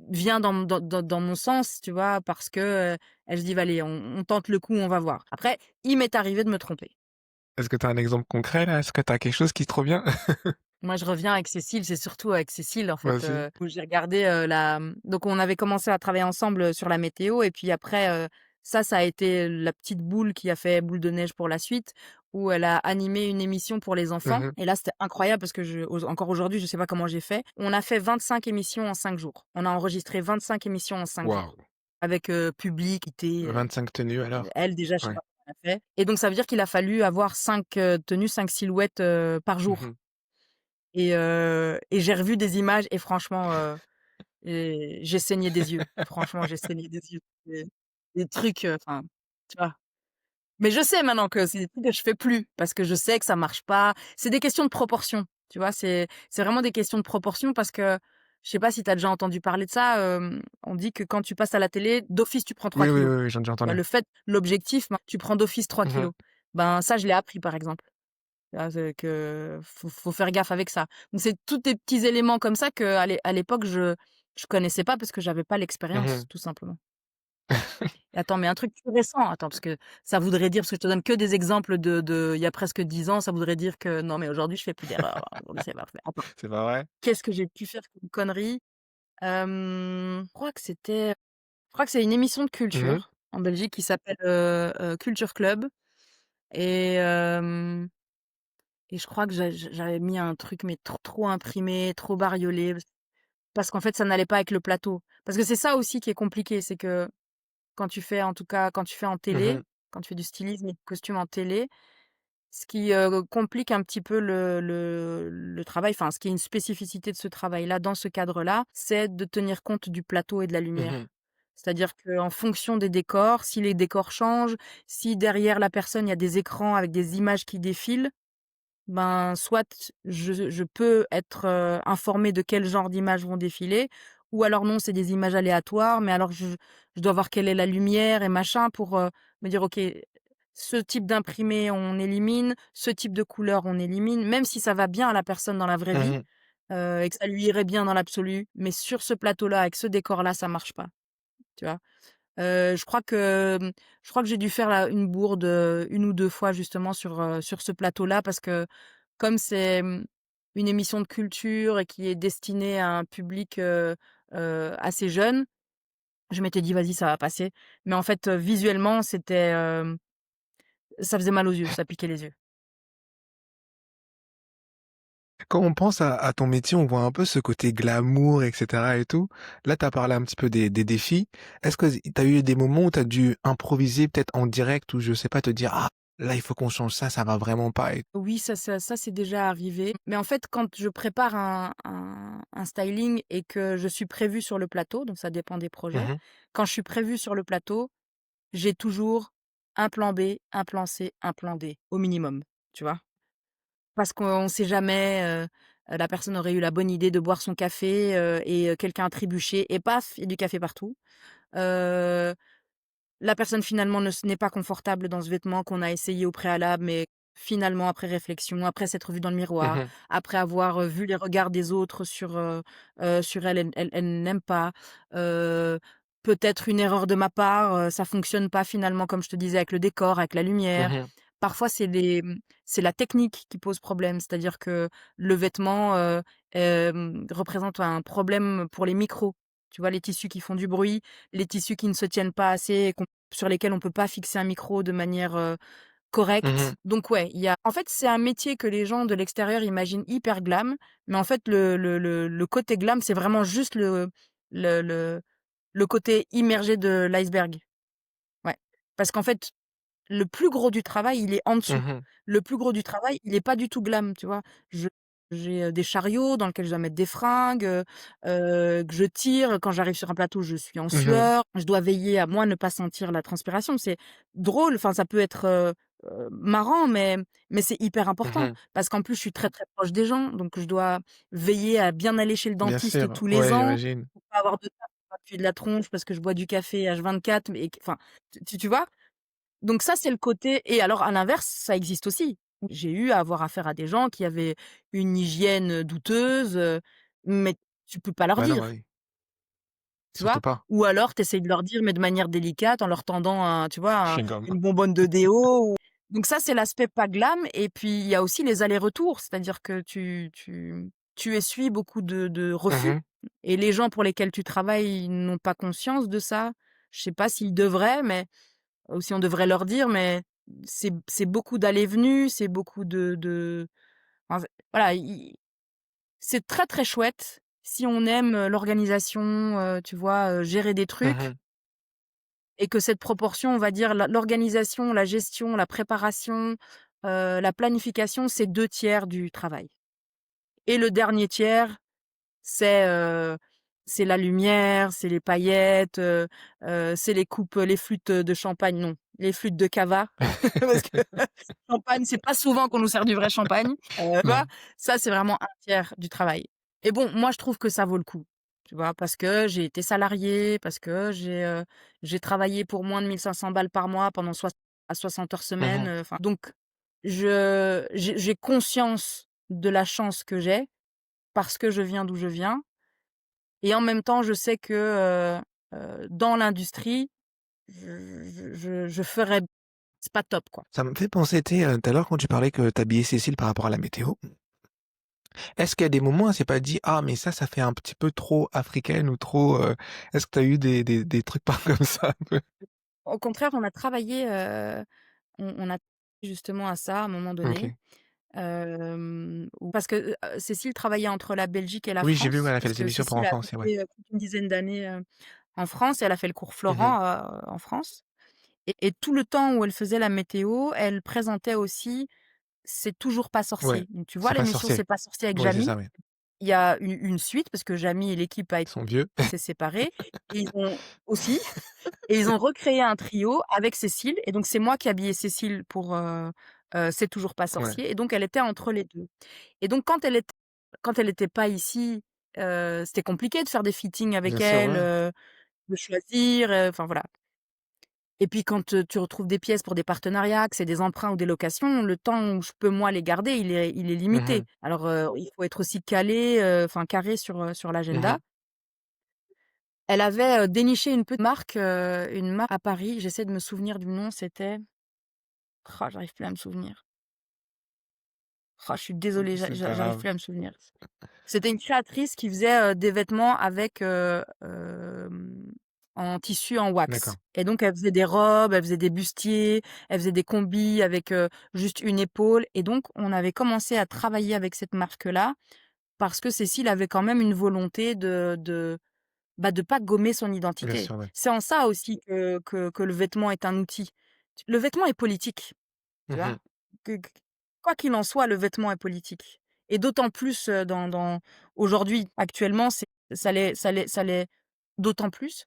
vient dans mon sens, tu vois? Parce que, elle se dit: «Va allez, on tente le coup, on va voir». Après, il m'est arrivé de me tromper. Est-ce que tu as un exemple concret là? Est-ce que tu as quelque chose qui te revient? Moi, je reviens avec Cécile, c'est surtout avec Cécile, en fait, Vas-y. où j'ai regardé, donc on avait commencé à travailler ensemble, sur la météo et puis après, ça a été la petite boule qui a fait boule de neige pour la suite, où elle a animé une émission pour les enfants Mmh. et là, c'était incroyable parce que encore aujourd'hui, je sais pas comment j'ai fait. On a fait 25 émissions en 5 jours. On a enregistré 25 émissions en 5 jours Waouh! avec, public, invité, 25 tenues alors? elle déjà, je sais Ouais. pas comment elle a fait et donc ça veut dire qu'il a fallu avoir 5 tenues, 5 silhouettes, par jour. Mmh. Et j'ai revu des images et franchement, j'ai saigné des yeux. Franchement, j'ai saigné des yeux. Des trucs, enfin, tu vois? Mais je sais maintenant que c'est des trucs que je fais plus parce que je sais que ça marche pas. C'est des questions de proportion, tu vois? C'est vraiment des questions de proportion parce que je sais pas si tu as déjà entendu parler de ça, on dit que quand tu passes à la télé, d'office, tu prends 3 Oui, oui, kilos. oui, oui, j'en ai déjà Tu vois? entendu. L'objectif, ben, tu prends d'office 3 Mmh. kilos. Ben, ça, je l'ai appris, par exemple. Ah, c'est que faut faire gaffe avec ça. Donc c'est tous des petits éléments comme ça qu'à à l'époque je connaissais pas parce que j'avais pas l'expérience, Mmh. tout simplement. Et attends, mais un truc plus récent, attends, parce que ça voudrait dire parce que je te donne que des exemples de il y a presque 10 ans, ça voudrait dire que non, mais aujourd'hui je fais plus d'erreurs, hein, aujourd'hui c'est parfait. Attends, C'est pas vrai? qu'est-ce que j'ai pu faire comme connerie? Je crois que c'est une émission de Mmh. culture en Belgique qui s'appelle, Culture Club et je crois que j'avais mis un truc, mais trop imprimé, trop bariolé, parce qu'en fait, ça n'allait pas avec le plateau. Parce que c'est ça aussi qui est compliqué, c'est que quand tu fais en tout cas, quand tu fais en télé, Mmh. quand tu fais du stylisme et du costume en télé, ce qui, complique un petit peu le travail, enfin, ce qui est une spécificité de ce travail-là, dans ce cadre-là, c'est de tenir compte du plateau et de la Mmh. lumière. C'est-à-dire qu'en fonction des décors, si les décors changent, si derrière la personne, il y a des écrans avec des images qui défilent, ben, soit je peux être, informée de quel genre d'images vont défiler ou alors non, c'est des images aléatoires, mais alors je dois voir quelle est la lumière et machin pour, me dire: «OK, ce type d'imprimé, on élimine, ce type de couleur, on élimine», même si ça va bien à la personne dans la vraie vie, Mmh. et que ça lui irait bien dans l'absolu, mais sur ce plateau-là, avec ce décor-là, ça marche pas, tu vois? Je crois que, j'ai dû faire une bourde, 1 ou 2 fois justement sur ce plateau-là parce que comme c'est, une émission de culture et qui est destinée à un public, assez jeune, je m'étais dit: «Vas-y, ça va passer». Mais en fait, visuellement, ça faisait mal aux yeux, ça piquait les yeux. Quand on pense à ton métier, on voit un peu ce côté glamour et cetera et tout. Là, tu as parlé un petit peu des défis. Est-ce que tu as eu des moments où tu as dû improviser peut-être en direct ou je sais pas, te dire: «Ah, là, il faut qu'on change ça va vraiment pas» et Oui, ça c'est déjà arrivé. Mais en fait, quand je prépare un styling et que je suis prévue sur le plateau, donc ça dépend des projets. mmh. Quand je suis prévue sur le plateau, j'ai toujours un plan B, un plan C, un plan D, au minimum, tu vois? Parce qu'on sait jamais, la personne aurait eu la bonne idée de boire son café, et quelqu'un a trébuché et paf, il y a du café partout. Heu, la personne finalement n'est pas confortable dans ce vêtement qu'on a essayé au préalable, mais finalement après réflexion, après s'être vue dans le miroir, Mmh. après avoir, vu les regards des autres sur elle, elle n'aime pas. Heu, peut-être une erreur de ma part, ça fonctionne pas finalement comme je te disais avec le décor, avec la lumière. Mmh. Parfois c'est la technique qui pose problème, c'est-à-dire que le vêtement, représente un problème pour les micros. Tu vois? Les tissus qui font du bruit, les tissus qui ne se tiennent pas assez et sur lesquels on peut pas fixer un micro de manière, correcte. Mmh. Donc ouais, il y a en fait, c'est un métier que les gens de l'extérieur imaginent hyper glam, mais en fait le côté glam, c'est vraiment juste le le le côté immergé de l'iceberg. Ouais. Parce qu'en fait, le plus gros du travail, il est en dessous. Mmh. Le plus gros du travail, il est pas du tout glam, tu vois? J'ai, des chariots dans lesquels je dois mettre des fringues, que je tire. Quand j'arrive sur un plateau, je suis en Mmh. sueur. Je dois veiller à, moi, ne pas sentir la transpiration. C'est drôle, enfin, ça peut être, marrant, mais c'est hyper important Mmh. parce qu'en plus, je suis très, très proche des gens, donc je dois veiller à bien aller chez le Bien dentiste sûr, tous les ouais, ans j'imagine. pour pas avoir de taches sur l'appui de la tronche parce que je bois du café H24, mais enfin, tu vois? Donc ça, c'est le côté. Et alors à l'inverse, ça existe aussi. J'ai eu à avoir affaire à des gens qui avaient une hygiène, douteuse, mais tu peux pas leur Bah, non, bah, dire, oui, tu surtout vois? pas. Ou alors tu essayes de leur dire, mais de manière délicate en leur tendant un, tu vois, Chewing-gum. une bonbonne de déo ou donc ça, c'est l'aspect pas glam. Et puis il y a aussi les allers-retours, c'est-à-dire que tu essuies beaucoup de refus Mmh. et les gens pour lesquels tu travailles, ils n'ont pas conscience de ça. Je sais pas s'ils devraient, mais aussi, on devrait leur dire, mais c'est beaucoup d'allées-venues, c'est beaucoup de enfin, voilà, i c'est très, très chouette si on aime, l'organisation, tu vois, gérer des trucs Mmh. et que cette proportion, on va dire l'organisation, la gestion, la préparation, la planification, c'est 2 tiers du travail et le dernier tiers, c'est, c'est la lumière, c'est les paillettes, c'est les coupes, les flûtes, de champagne, non, les flûtes de cava parce que champagne, c'est pas souvent qu'on nous sert du vrai champagne, tu vois? Non. Ça, c'est vraiment 1 tiers du travail et bon, moi, je trouve que ça vaut le coup, tu vois? Parce que j'ai été salariée, parce que j'ai travaillé pour moins de 1 500 balles par mois pendant 60 heures semaine, Mmh. enfin donc j'ai conscience de la chance que j'ai parce que je viens d'où je viens et en même temps, je sais que, dans l'industrie, je ferais c'est pas top, quoi. Ça me fait penser, tu sais, tout à l'heure quand tu parlais que tu habillais Cécile par rapport à la météo, est-ce qu'il y a des moments où elle s'est pas dit: «Ah mais ça fait un petit peu trop africaine ou trop», est-ce que tu as eu des trucs pas comme ça un peu? Au contraire, on a travaillé, on a justement à ça, à un moment donné, OK. où parce que, Cécile travaillait entre la Belgique et la Oui, j'ai vu, ouais, France, elle a fait parce des que émissions pour Cécile a enfants aussi, ouais. habité, toute une dizaine d'années, en France et elle a fait le cours Mmh. Florent, en France et tout le temps où elle faisait la météo, elle présentait aussi C'est toujours pas Ouais, sorcier. Donc tu vois c'est pas l'émission sorcier. C'est pas sorcier avec Oui, c'est Jamy? ça, oui. Il y a une suite parce que Jamy et l'équipe Ils sont vieux. s'est séparée et ils ont aussi et ils ont recréé un trio avec Cécile et donc c'est moi qui habillais Cécile pour, C'est toujours pas Ouais, sorcier et donc elle était entre les 2 et donc quand elle était pas ici, c'était compliqué de faire des fittings bien avec sûr, elle, ouais. de choisir, enfin voilà. Et puis quand, tu retrouves des pièces pour des partenariats, que c'est des emprunts ou des locations, le temps où je peux moi les garder, il est limité. Mmh. Alors, il faut être aussi calé, enfin carré sur l'agenda. Mmh. Elle avait, déniché une marque à Paris, j'essaie de me souvenir du nom, c'était j'arrive plus à me souvenir. Je suis désolée, C'est pas j'arrive grave. plus à me souvenir. C'était une créatrice qui faisait, des vêtements avec, en tissu en wax D'accord. et donc elle faisait des robes, elle faisait des bustiers, elle faisait des combis avec, juste une épaule et donc on avait commencé à travailler avec cette marque-là parce que Cécile avait quand même une volonté de pas gommer son Bien identité. sûr, ouais. C'est en ça aussi que le vêtement est un outil. Le vêtement est politique. Tu vois? Mmh. Que quoi qu'il en soit, le vêtement est politique et d'autant plus, dans aujourd'hui, actuellement, ça l'est d'autant plus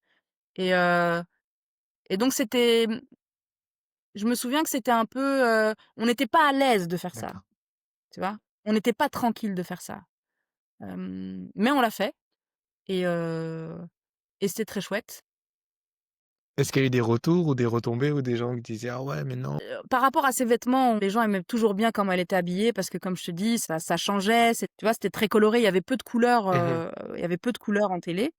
et et donc je me souviens que c'était un peu, on n'était pas à l'aise de faire ça, D'accord. tu vois? On n'était pas tranquille de faire ça, mais on l'a fait et et c'était très chouette. Est-ce qu'il y a eu des retours ou des retombées ou des gens qui disaient: «Ah ouais, mais non». Par rapport à ses vêtements, les gens aimaient toujours bien comment elle était habillée parce que comme je te dis, ça changeait, tu vois? C'était très coloré, Mmh. il y avait peu de couleurs en télé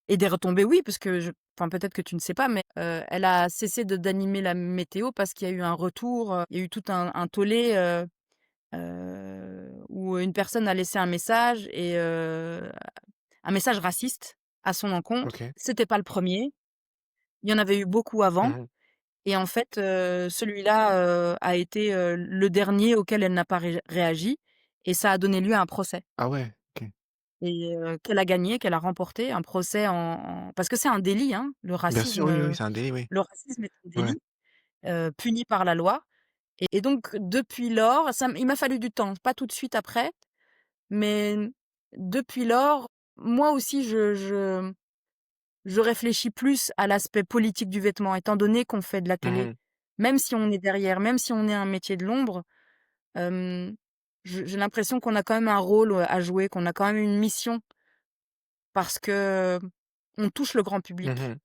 et des retombées, oui, parce que enfin, peut-être que tu ne sais pas, mais elle a cessé d'animer la météo parce qu'il y a eu un retour, il y a eu tout un tollé, où une personne a laissé un message et un message raciste à son encontre. OK. C'était pas le premier, il y en avait eu beaucoup avant Mmh. et en fait, celui-là, a été, le dernier auquel elle n'a pas réagi et ça a donné lieu à un procès Ah ouais, OK. et qu'elle a gagné, qu'elle a remporté, un procès en parce que c'est un délit, hein, Bien sûr, oui, oui, oui, c'est un délit, oui. le racisme est un Ouais. délit, puni par la loi et donc depuis lors, il m'a fallu du temps, pas tout de suite après, Mais depuis lors, moi aussi je réfléchis plus à l'aspect politique du vêtement, étant donné qu'on fait de la télé. Mmh. Même si on est derrière, même si on est un métier de l'ombre, hem, je j'ai l'impression qu'on a quand même un rôle, à jouer, qu'on a quand même une mission parce que on touche le grand public Mmh.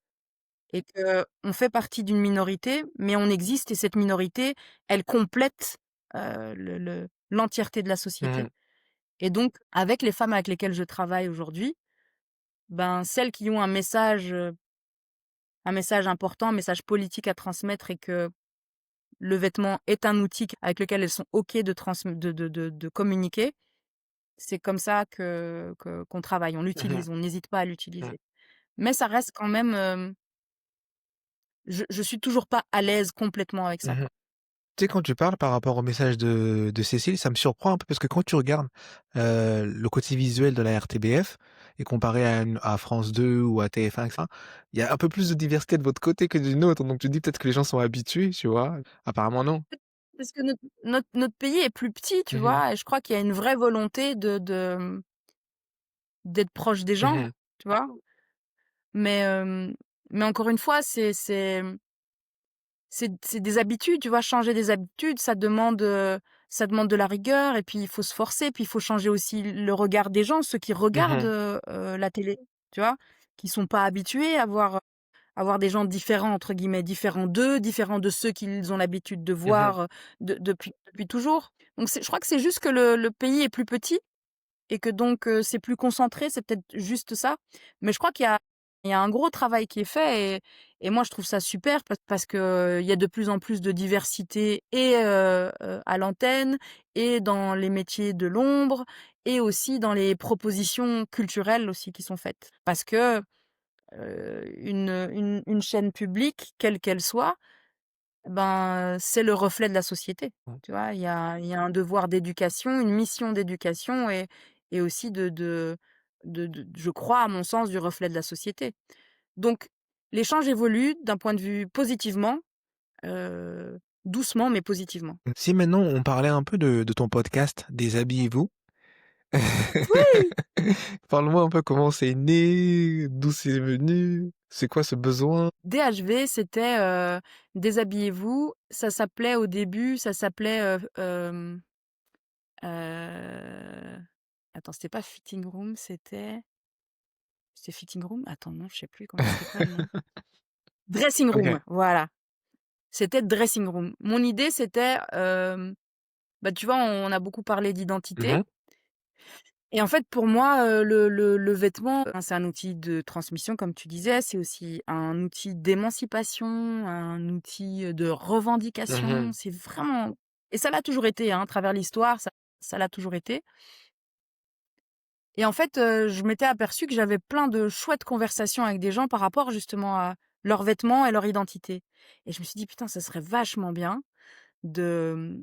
et qu'on fait partie d'une minorité, mais on existe et cette minorité, elle complète, le l'entièreté de la société Mmh. et donc avec les femmes avec lesquelles je travaille aujourd'hui, ben, celles qui ont un message important, un message politique à transmettre et que le vêtement est un outil avec lequel elles sont OK de transm de communiquer, c'est comme ça qu'on travaille. On Mmh. l'utilise, on n'hésite pas à Mmh. l'utiliser. Mais ça reste quand même, je suis toujours pas à l'aise complètement avec ça, Mmh. quoi. Tu sais, quand tu parles par rapport au message de Cécile, ça me surprend un peu parce que quand tu regardes, le côté visuel de la RTBF et comparé à France 2 ou à TF1 et cetera, il y a un peu plus de diversité de votre côté que du nôtre, donc tu te dis peut-être que les gens sont habitués, tu vois? Apparemment non. Parce que notre pays est plus petit, tu Mmh mh. vois? Et je crois qu'il y a une vraie volonté d'être proche des gens, Mmh. tu vois? Mais, mais encore une fois, c'est des habitudes, tu vois? Changer des habitudes, ça demande de la rigueur et puis il faut se forcer, puis il faut changer aussi le regard des gens, ceux qui regardent, Mmh. la télé, tu vois? Qui sont pas habitués à voir des gens «différents» entre guillemets, différents d'eux, différents de ceux qu'ils ont l'habitude de Mmh. voir, depuis toujours. Donc je crois que c'est juste que le pays est plus petit et que donc c'est plus concentré, c'est peut-être juste ça. Mais je crois il y a un gros travail qui est fait et moi je trouve ça super parce que, il y a de plus en plus de diversité et à l'antenne et dans les métiers de l'ombre et aussi dans les propositions culturelles aussi qui sont faites. Parce que, une chaîne publique, quelle qu'elle soit, ben, c'est le reflet de la société, tu vois? Il y a un devoir d'éducation, une mission d'éducation et aussi je crois, à mon sens, du reflet de la société. Donc l'échange évolue d'un point de vue positivement, doucement mais positivement. Si maintenant on parlait un peu de ton podcast Déshabillez-vous. Oui! Parle-moi un peu comment c'est né, d'où c'est venu, c'est quoi ce besoin? DHV, c'était, Déshabillez-vous. Ça s'appelait au début, ça s'appelait, attends, c'était pas Fitting Room, c'était Fitting Room? Attends, non, je sais plus comment c'était quoi le nom? Dressing OK. Room, voilà. C'était Dressing Room. Mon idée, c'était, bah, tu vois, on a beaucoup parlé Mmh d'identité mh. et en fait, pour moi, le vêtement, c'est un outil de transmission, comme tu disais. C'est aussi un outil d'émancipation, un outil, de revendication. Mmh. C'est vraiment et ça l'a toujours été, hein, à travers l'histoire, ça l'a toujours été et en fait, je m'étais aperçue que j'avais plein de chouettes conversations avec des gens par rapport justement à leurs vêtements et leur identité et je me suis dit: «Putain, ça serait vachement bien de,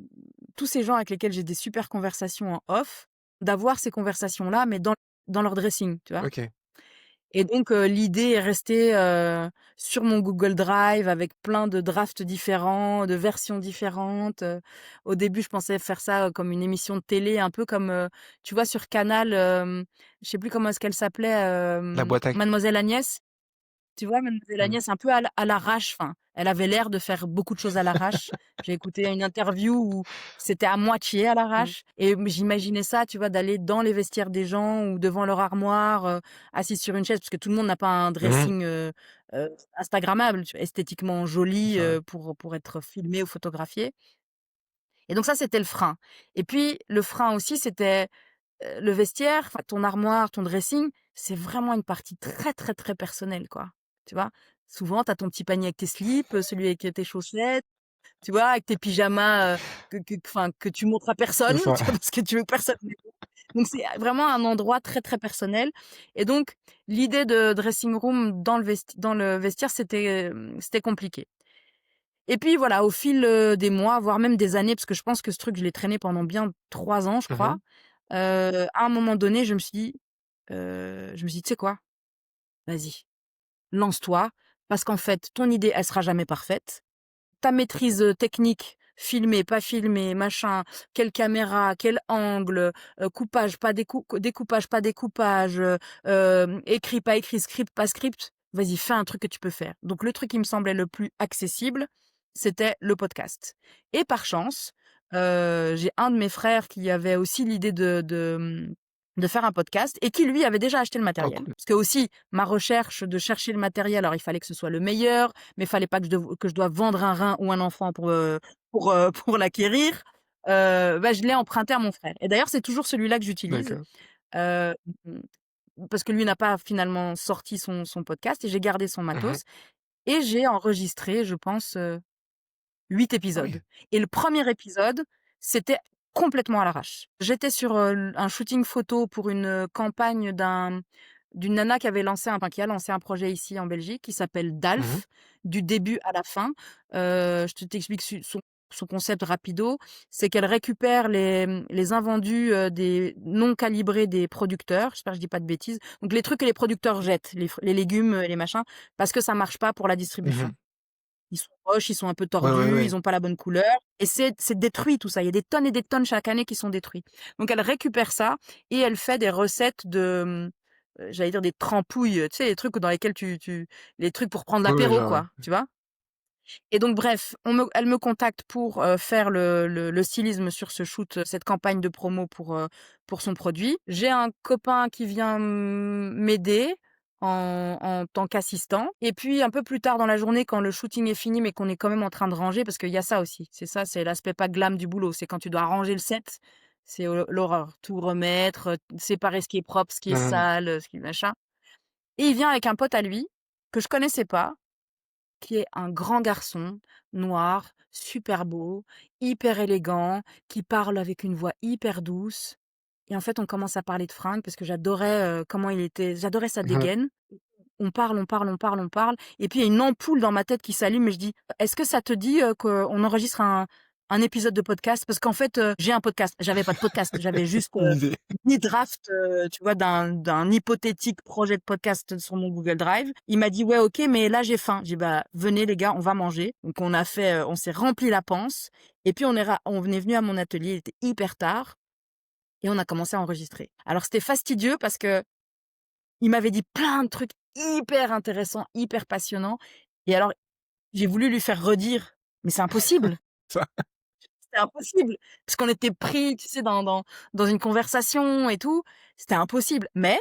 tous ces gens avec lesquels j'ai des super conversations en off, d'avoir ces conversations-là, mais dans leur dressing», tu vois? OK. Et donc l'idée est restée, sur mon Google Drive avec plein de drafts différents, de versions différentes. Au début, je pensais faire ça, comme une émission de télé, un peu comme, tu vois, sur Canal, je sais plus comment est-ce qu'elle s'appelait, La boîte à Mademoiselle Agnès. Tu vois, Mademoiselle mmh. Agnès, un peu à l'arrache, enfin, elle avait l'air de faire beaucoup de choses à l'arrache. J'ai écouté une interview où c'était à moitié à Mmh. l'arrache et j'imaginais ça, tu vois, d'aller dans les vestiaires des gens ou devant leur armoire, assise sur une chaise, parce que tout le monde n'a pas un Mmh mh. dressing, instagrammable, tu vois, esthétiquement C'est joli, ça. pour être filmé ou photographié et donc ça, c'était le frein et puis le frein aussi, c'était le vestiaire, enfin ton armoire, ton dressing, c'est vraiment une partie très, très, très personnelle, quoi. Tu vois? Souvent, tu as ton petit panier avec tes slips, celui avec, tes chaussettes, tu vois? Avec tes pyjamas, que tu montres à C'est personne, ça. tu vois? Parce que tu veux que personne les voie. Donc c'est vraiment un endroit très, très personnel et donc l'idée de dressing room dans le vestiaire, c'était compliqué et puis voilà, au fil, des mois, voire même des années, parce que je pense que ce truc, je l'ai traîné pendant bien 3 ans, je Mmh crois. mh. À un moment donné, je me suis dit: «Tu sais quoi? Vas-y, lance-toi, parce qu'en fait, ton idée, elle sera jamais parfaite. Ta maîtrise, technique filmer, pas filmer, machin, quelle caméra, quel angle, coupage, pas découpage, pas découpage, écrit, pas écrit, script, pas script. Vas-y, fais un truc que tu peux faire. Donc le truc qui me semblait le plus accessible, c'était le podcast. Et par chance, j'ai un de mes frères qui avait aussi l'idée de faire un podcast et qui lui avait déjà acheté le Oh matériel. cool. Parce que aussi ma recherche de chercher le matériel, alors il fallait que ce soit le meilleur, mais il fallait pas que je doive vendre un rein ou un enfant pour l'acquérir. Bah, je l'ai emprunté à mon frère. Et d'ailleurs, c'est toujours celui-là que j'utilise, D'accord. heu, parce que lui n'a pas finalement sorti son podcast et j'ai gardé son Mmh. matos et j'ai enregistré, je pense, 8 Ah oui. épisodes et le premier épisode, c'était complètement à l'arrache. J'étais sur, un shooting photo pour une, campagne d'une nana qui a lancé un projet ici en Belgique qui s'appelle Mmh. DALF, du début à la fin. Je t'explique son concept rapido, c'est qu'elle récupère les invendus, des non calibrés des producteurs, j'espère que je dis pas de bêtises, donc les trucs que les producteurs jettent, les légumes, les machins, parce que ça marche pas pour la distribution. Mmh. Ils sont moches, ils sont un peu Ouais, ouais, tordus, ouais. ils ont pas la bonne couleur et c'est détruit tout ça. Il y a des tonnes et des tonnes chaque année qui sont détruits. Donc elle récupère ça et elle fait des recettes j'allais dire des trempouilles, tu sais, les trucs dans lesquels les trucs pour prendre Ouais, ouais, l'apéro genre, ouais. quoi, tu vois? Et donc bref, elle me contacte pour, faire le stylisme sur ce shoot, cette campagne de promo pour son produit. J'ai un copain qui vient m'aider en tant qu'assistant et puis un peu plus tard dans la journée quand le shooting est fini, mais qu'on est quand même en train de ranger parce qu'il y a ça aussi. C'est ça, c'est l'aspect pas glam du boulot. C'est quand tu dois ranger le set, c'est l'horreur. Tout remettre, séparer ce qui est propre, ce qui est Mmh. sale, ce qui machin et il vient avec un pote à lui que je connaissais pas qui est un grand garçon, noir, super beau, hyper élégant, qui parle avec une voix hyper douce. Et en fait, on commence à parler de fringues parce que j'adorais comment il était, j'adorais sa Mmh. dégaine. On parle, on parle, on parle, on parle. Et puis il y a une ampoule dans ma tête qui s'allume et je dis, est-ce que ça te dit qu'on enregistre un épisode de podcast? Parce qu'en fait, j'ai un podcast. J'avais pas de podcast, j'avais juste Une idée. ni draft, tu vois, d'un hypothétique projet de podcast sur mon Google Drive. Il m'a dit: «Ouais, OK, mais là, j'ai faim». J'ai dit: «Bah, venez les gars, on va manger». Donc on s'est rempli la panse et puis on est venu à mon atelier, il était hyper tard et on a commencé à enregistrer. Alors c'était fastidieux parce que il m'avait dit plein de trucs hyper intéressants, hyper passionnants et alors j'ai voulu lui faire redire, mais c'est impossible, Ça. c'était impossible parce qu'on était pris, tu sais, dans une conversation et tout, c'était impossible. Mais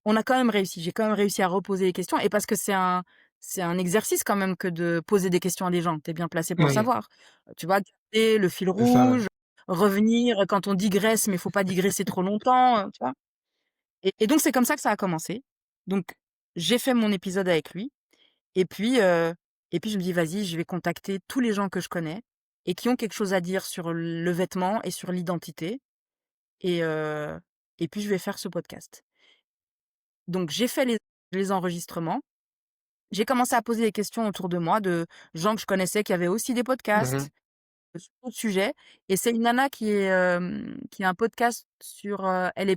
on a quand même réussi. J'ai quand même réussi à reposer les questions et parce que c'est un exercice quand même que de poser des questions à des gens. Tu es bien placé pour le Mmh. savoir. Tu vois, garder le fil C'est ça, ouais. rouge, revenir quand on digresse, mais il faut pas digresser trop longtemps, tu vois? Et donc c'est comme ça que ça a commencé. Donc j'ai fait mon épisode avec lui et puis, je me dis: «Vas-y, je vais contacter tous les gens que je connais et qui ont quelque chose à dire sur le vêtement et sur l'identité et heu et puis je vais faire ce podcast». Donc j'ai fait les enregistrements. J'ai commencé à poser des questions autour de moi de gens que je connaissais qui avaient aussi des Mmh. podcasts, sur d'autres sujets et c'est une nana qui a un podcast elle est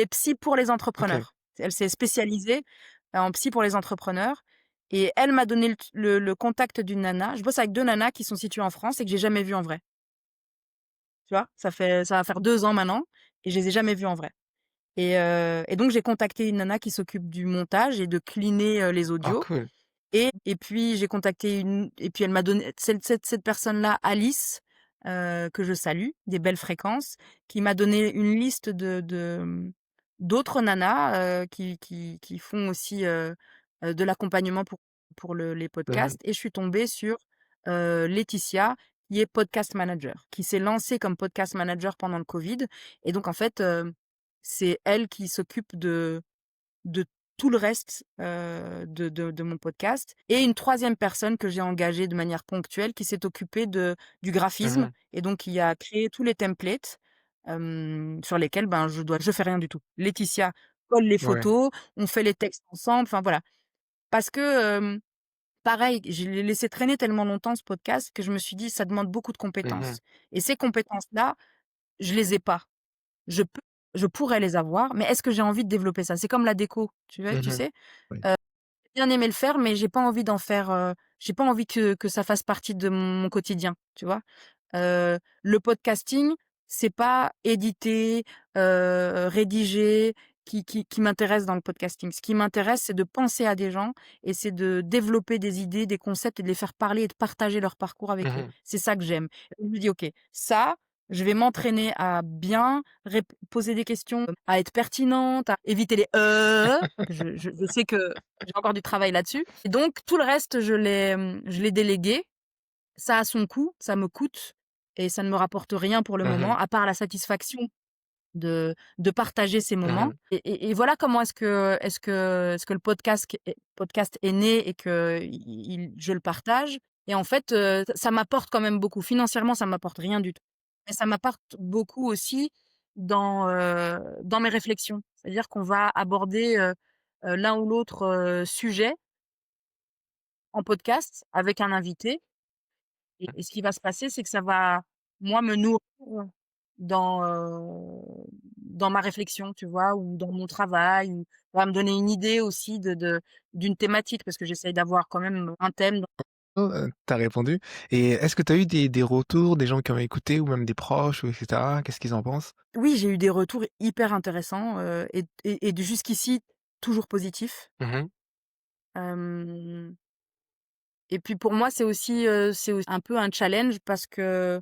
psy pour les OK. entrepreneurs. Elle s'est spécialisée en psy pour les entrepreneurs et elle m'a donné le contact d'une nana. Je bosse avec 2 nanas qui sont situées en France et que j'ai jamais vues en vrai, tu vois? Ça va faire 2 ans maintenant et je les ai jamais vues en vrai et donc j'ai contacté une nana qui s'occupe du montage et de cleaner, les Ah audios cool. et puis j'ai contacté une et puis elle m'a donné cette personne-là, Alice, que je salue, des belles fréquences, qui m'a donné une liste d'autres nanas, qui font aussi, de l'accompagnement pour les Mmh. podcasts et je suis tombée sur, Laetitia, qui est podcast manager, qui s'est lancée comme podcast manager pendant le covid et donc en fait, c'est elle qui s'occupe de tout le reste, de mon podcast et une troisième personne que j'ai engagée de manière ponctuelle qui s'est occupée du graphisme Mmh. et donc qui a créé tous les templates, sur lesquels, ben, je fais rien du tout. Laetitia colle les Ouais. photos, on fait les textes ensemble, enfin voilà. Parce que, pareil, je l'ai laissé traîner tellement longtemps ce podcast que je me suis dit: «Ça demande beaucoup de Mmh. compétences» et ces compétences-là, je les ai pas. Je peux je pourrais les avoir, mais est-ce que j'ai envie de développer ça? C'est comme la déco, tu vois, tu Mmh. sais? Oui. J'ai bien aimé le faire, mais j'ai pas envie d'en faire, j'ai pas envie que ça fasse partie de mon quotidien, tu vois? Le podcasting, c'est pas éditer, rédiger qui m'intéresse dans le podcasting. Ce qui m'intéresse, c'est de penser à des gens et c'est de développer des idées, des concepts et de les faire parler et de partager leur parcours avec eux. Mmh. C'est ça que j'aime. Je me dis: «OK, ça, je vais m'entraîner à bien poser des questions, à être pertinente, à éviter les que je sais que j'ai encore du travail là-dessus et donc tout le reste, je l'ai délégué. Ça a son coût, ça me coûte et ça ne me rapporte rien pour le moment, Mmh. à part la satisfaction de partager ces moments Mmh. et voilà comment est-ce que le podcast est né et que il je le partage et en fait, ça m'apporte quand même beaucoup. Financièrement, ça m'apporte rien du tout, mais ça m'apporte beaucoup aussi dans mes réflexions. C'est-à-dire qu'on va aborder, l'un ou l'autre, sujet en podcast avec un invité et ce qui va se passer, c'est que ça va, moi, me nourrir dans, dans ma réflexion, tu vois? Ou dans mon travail ou ça va me donner une idée aussi d'une thématique parce que j'essaye d'avoir quand même un thème. Oh, tu répondu et est-ce que tu as eu des retours, des gens qui ont écouté ou même des proches ou et cetera? Qu'est-ce qu'ils en pensent? Oui, j'ai eu des retours hyper intéressants, et de jusqu'ici toujours positifs. Mmh. Hem et puis pour moi, c'est aussi un peu un challenge parce que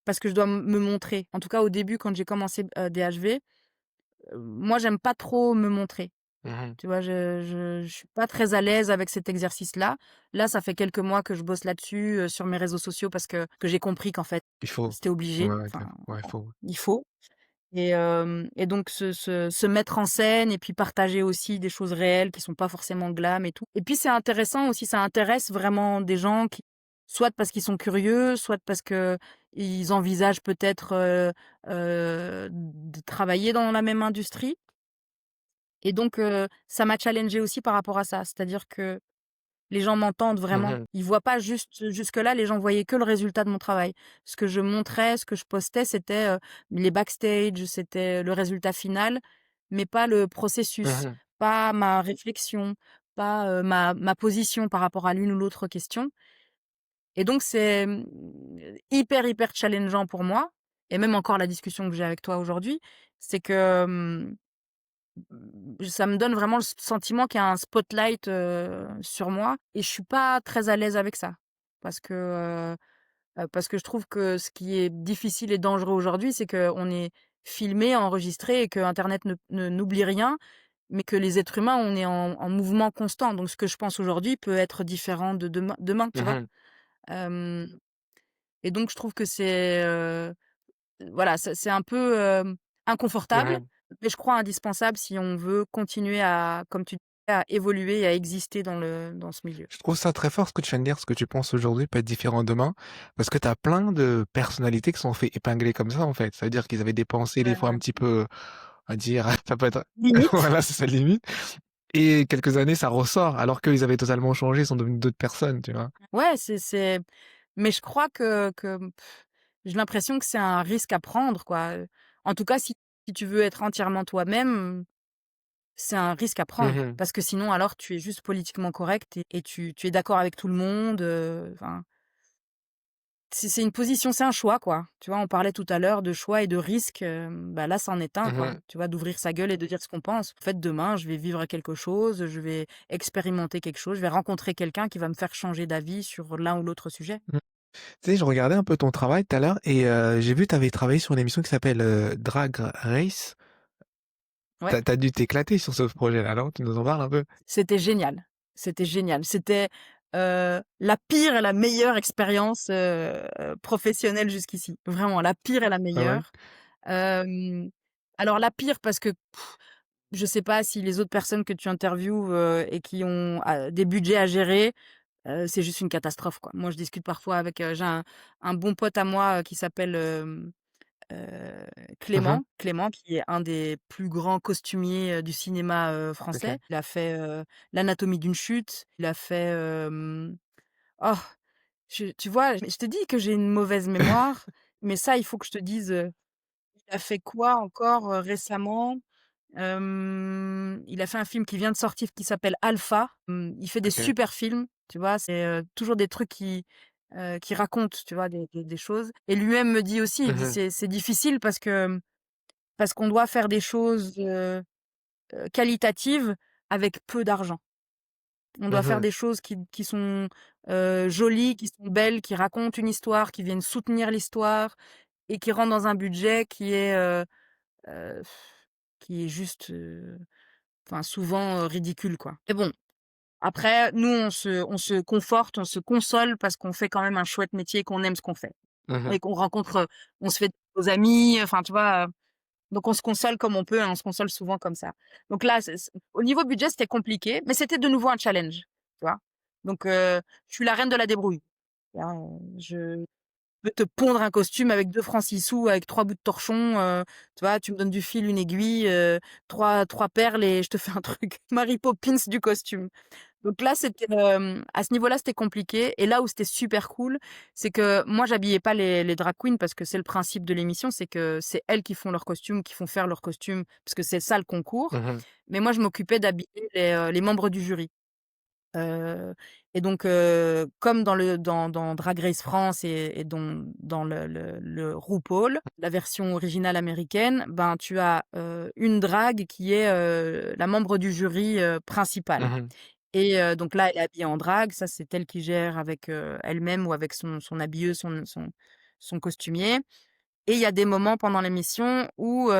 je dois me montrer. En tout cas, au début, quand j'ai commencé, DHV, moi, j'aime pas trop me montrer. Mmh. Tu vois? Je suis pas très à l'aise avec cet exercice-là. Là, ça fait quelques mois que je bosse là-dessus, sur mes réseaux sociaux parce que j'ai compris qu'en fait, Il faut. c'était Ouais, obligé. ouais, OK. Enfin, Ouais, il faut. il faut et donc se mettre en scène et puis partager aussi des choses réelles qui sont pas forcément glam et tout. Et puis c'est intéressant aussi, ça intéresse vraiment des gens qui soit parce qu'ils sont curieux, soit parce qu'ils envisagent peut-être, de travailler dans la même industrie et donc ça m'a challengée aussi par rapport à ça. C'est-à-dire que les gens m'entendent vraiment. Mmh. Ils voient pas juste jusque-là, les gens voyaient que le résultat de mon travail. Ce que je montrais, ce que je postais, c'était, les backstage, c'était le résultat final, mais pas le processus, Mmh. pas ma réflexion, pas, ma position par rapport à l'une ou l'autre question et donc c'est, hyper, hyper challengeant pour moi et même encore la discussion que j'ai avec toi aujourd'hui, c'est que, ça me donne vraiment le sentiment qu'il y a un spotlight, sur moi et je suis pas très à l'aise avec ça. Parce que, parce que je trouve que ce qui est difficile et dangereux aujourd'hui, c'est qu'on est filmé, enregistré et qu'internet ne n'oublie rien, mais que les êtres humains, on est en mouvement constant. Donc ce que je pense aujourd'hui peut être différent de demain, tu vois? Mmh. Hem et donc je trouve que c'est, voilà, c'est un peu, inconfortable, Mmh. mais je crois indispensable si on veut continuer à, comme tu disais, à évoluer et à exister dans ce milieu. Je trouve ça très fort ce que tu viens de dire, ce que tu penses aujourd'hui peut être différent demain, parce que tu as plein de personnalités qui sont fait épingler comme ça, en fait. Ça veut dire qu'ils avaient des pensées des Ouais, fois un ouais. petit peu, on va dire, ça peut être Limite. voilà, c'est ça limite et quelques années, ça ressort alors qu'ils avaient totalement changé, ils sont devenus d'autres personnes, tu vois? Ouais, c'est mais je crois que j'ai l'impression que c'est un risque à prendre, quoi, en tout cas, si tu veux être entièrement toi-même, c'est un risque à prendre Mmh. parce que sinon, alors, tu es juste politiquement correct et tu es d'accord avec tout le monde, enfin. C'est une position, c'est un choix, quoi. Tu vois, on parlait tout à l'heure de choix et de risque, bah, là, c'en est un, quoi. Mmh. Tu vois, d'ouvrir sa gueule et de dire ce qu'on pense. En fait, demain, je vais vivre quelque chose, je vais expérimenter quelque chose, je vais rencontrer quelqu'un qui va me faire changer d'avis sur l'un ou l'autre sujet. Mmh. Tu sais, je regardais un peu ton travail tout à l'heure et j'ai vu que tu avais travaillé sur une émission qui s'appelle, Drag Race. Ouais, Tu as dû t'éclater sur ce projet-là, non? Tu nous en parles un peu? c'était génial. C'était génial. C'était, la pire et la meilleure expérience, professionnelle jusqu'ici. Vraiment, la pire et la Ah ouais? meilleure. Hem, alors la pire parce que je sais pas si les autres personnes que tu interviewes, et qui ont, des budgets à gérer, c'est juste une catastrophe, quoi. Moi, je discute parfois avec, j'ai un bon pote à moi, qui s'appelle, Mmh. Clément qui est un des plus grands costumiers, du cinéma, français. OK. Il a fait, «L'anatomie d'une chute», il a fait, oh, tu vois? Je te dis que j'ai une mauvaise mémoire, mais ça, il faut que je te dise, il a fait quoi encore, récemment? Il a fait un film qui vient de sortir qui s'appelle Alpha. Il fait des OK. super films, tu vois? C'est, toujours des trucs qui racontent, tu vois, des choses et lui-même me dit aussi, il dit: Mmh. «C'est difficile parce qu'on doit faire des choses, qualitatives avec peu d'argent. On doit faire Mmh. des choses qui sont, jolies, qui sont belles, qui racontent une histoire, qui viennent soutenir l'histoire et qui rentrent dans un budget heu, qui est juste, enfin souvent, ridicule, quoi. Mais bon, après nous on se conforte, on se console parce qu'on fait quand même un chouette métier et qu'on aime ce qu'on fait Mmh. et qu'on rencontre, on se fait de nouveaux amis, enfin tu vois? Donc on se console comme on peut, hein, on se console souvent comme ça. Donc là, c'est au niveau budget, c'était compliqué, mais c'était de nouveau un challenge, tu vois? Donc je suis la reine de la débrouille. Là, je peux te pondre un costume avec 2 francs 6 sous, avec 3 bouts de torchon, tu vois? Tu me donnes du fil, une aiguille, 3 perles et je te fais un truc Mary Poppins du costume. Donc là, c'était, à ce niveau-là, c'était compliqué et là où c'était super cool, c'est que moi, j'habillais pas les drag queens parce que c'est le principe de l'émission, c'est que c'est elles qui font leurs costumes, qui font faire leurs costumes, parce que c'est ça le concours. Mmh. Mais moi, je m'occupais d'habiller les membres du jury. Heu et donc comme dans Drag Race France et dans le RuPaul, la version originale américaine, ben, tu as, une drag qui est, la membre du jury, principale. Mmh. Et donc là, elle est habillée en drague, ça c'est elle qui gère avec, elle-même ou avec son habilleuse, son costumier et il y a des moments pendant l'émission où,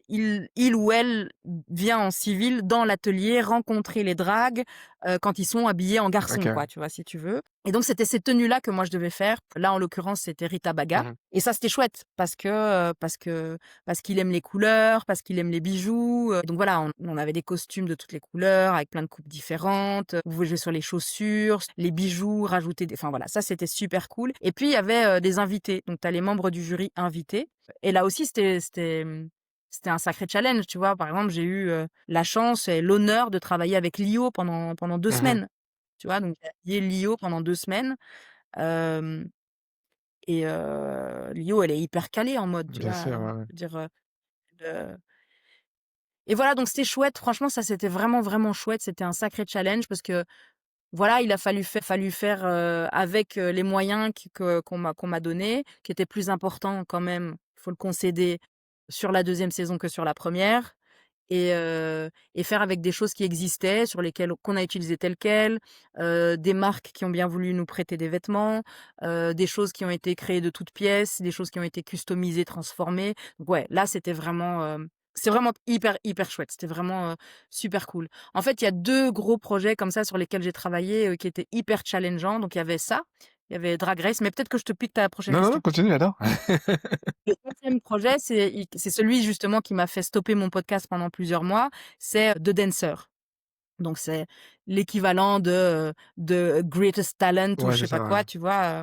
il ou elle vient en civil dans l'atelier rencontrer les dragues, quand ils sont habillés en garçons OK. quoi, tu vois? Si tu veux et donc c'était ces tenues-là que moi je devais faire. Là, en l'occurrence, c'était Rita Baga Mmh. et ça, c'était chouette parce qu'il aime les couleurs, parce qu'il aime les bijoux, donc voilà, on avait des costumes de toutes les couleurs avec plein de coupes différentes, on pouvait jouer sur les chaussures, les bijoux, rajouter des enfin voilà, ça c'était super cool et puis il y avait, des invités, donc tu as les membres du jury invités et là aussi c'était un sacré challenge, tu vois? Par exemple, j'ai eu, la chance et l'honneur de travailler avec Lio pendant 2 Mmh. semaines, tu vois? Donc j'ai habillé Lio pendant 2 semaines, hem et Lio, elle est hyper calée en mode, tu Bien vois? sûr, ouais, ouais. Je veux dire, heu et voilà, donc c'était chouette. Franchement, ça, c'était vraiment, vraiment chouette. C'était un sacré challenge parce que, voilà, il a fallu faire, avec, les moyens qu'on m'a donnés, qui étaient plus importants quand même, il faut le concéder, sur la deuxième saison que sur la première et faire avec des choses qui existaient, sur lesquelles qu'on a utilisées telles quelles, des marques qui ont bien voulu nous prêter des vêtements, des choses qui ont été créées de toutes pièces, des choses qui ont été customisées, transformées. Donc ouais, là, c'était vraiment, c'est vraiment hyper, hyper chouette. C'était vraiment, super cool. En fait, il y a 2 gros projets comme ça sur lesquels j'ai travaillé, qui étaient hyper challengeants. Donc il y avait ça, il y avait Drag Race, mais peut-être que je te pique ta prochaine Non, non, non, question. continue, j'adore. Le 3e projet, c'est celui justement qui m'a fait stopper mon podcast pendant plusieurs mois, c'est The Dancer. Donc c'est l'équivalent de Greatest Talent ou Ouais, je c'est sais pas ça, ouais. quoi, tu vois?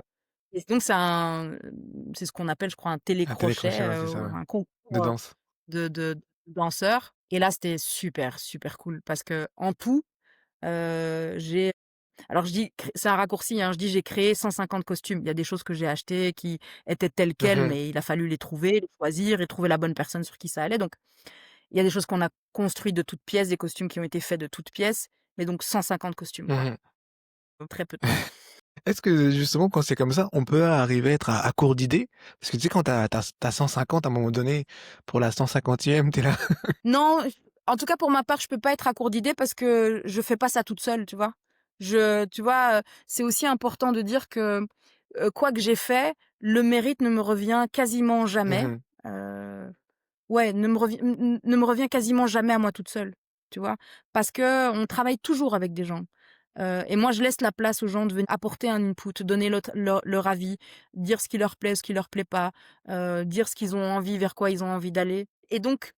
Et donc c'est ce qu'on appelle, je crois, un Un télécrochet, télécrochet, ouais, c'est ou ça, ouais. un De concours, danse. de danseurs et là, c'était super, super cool parce qu'en tout, j'ai alors je dis cré c'est un raccourci, hein, je dis j'ai créé 150 costumes. Il y a des choses que j'ai achetées qui étaient telles quelles, Mmh. mais il a fallu les trouver, les choisir et trouver la bonne personne sur qui ça allait. Donc il y a des choses qu'on a construites de toutes pièces, des costumes qui ont été faits de toutes pièces, mais donc 150 costumes quoi, Mmh. en très peu de temps. Est-ce que justement quand c'est comme ça, on peut arriver à être à court d'idées? Parce que tu sais quand tu as 150 à un moment donné, pour la 150e, tu es là. Non, en tout cas pour ma part, je peux pas être à court d'idées parce que je fais pas ça toute seule, tu vois? Tu vois, c'est aussi important de dire que, quoi que j'ai fait, le mérite ne me revient quasiment jamais, Mmh. heu ouais, ne me revient quasiment jamais à moi toute seule, tu vois? Parce qu'on travaille toujours avec des gens, et moi je laisse la place aux gens de venir apporter un input, donner leur avis, dire ce qui leur plaît, ce qui leur plaît pas, dire ce qu'ils ont envie, vers quoi ils ont envie d'aller et donc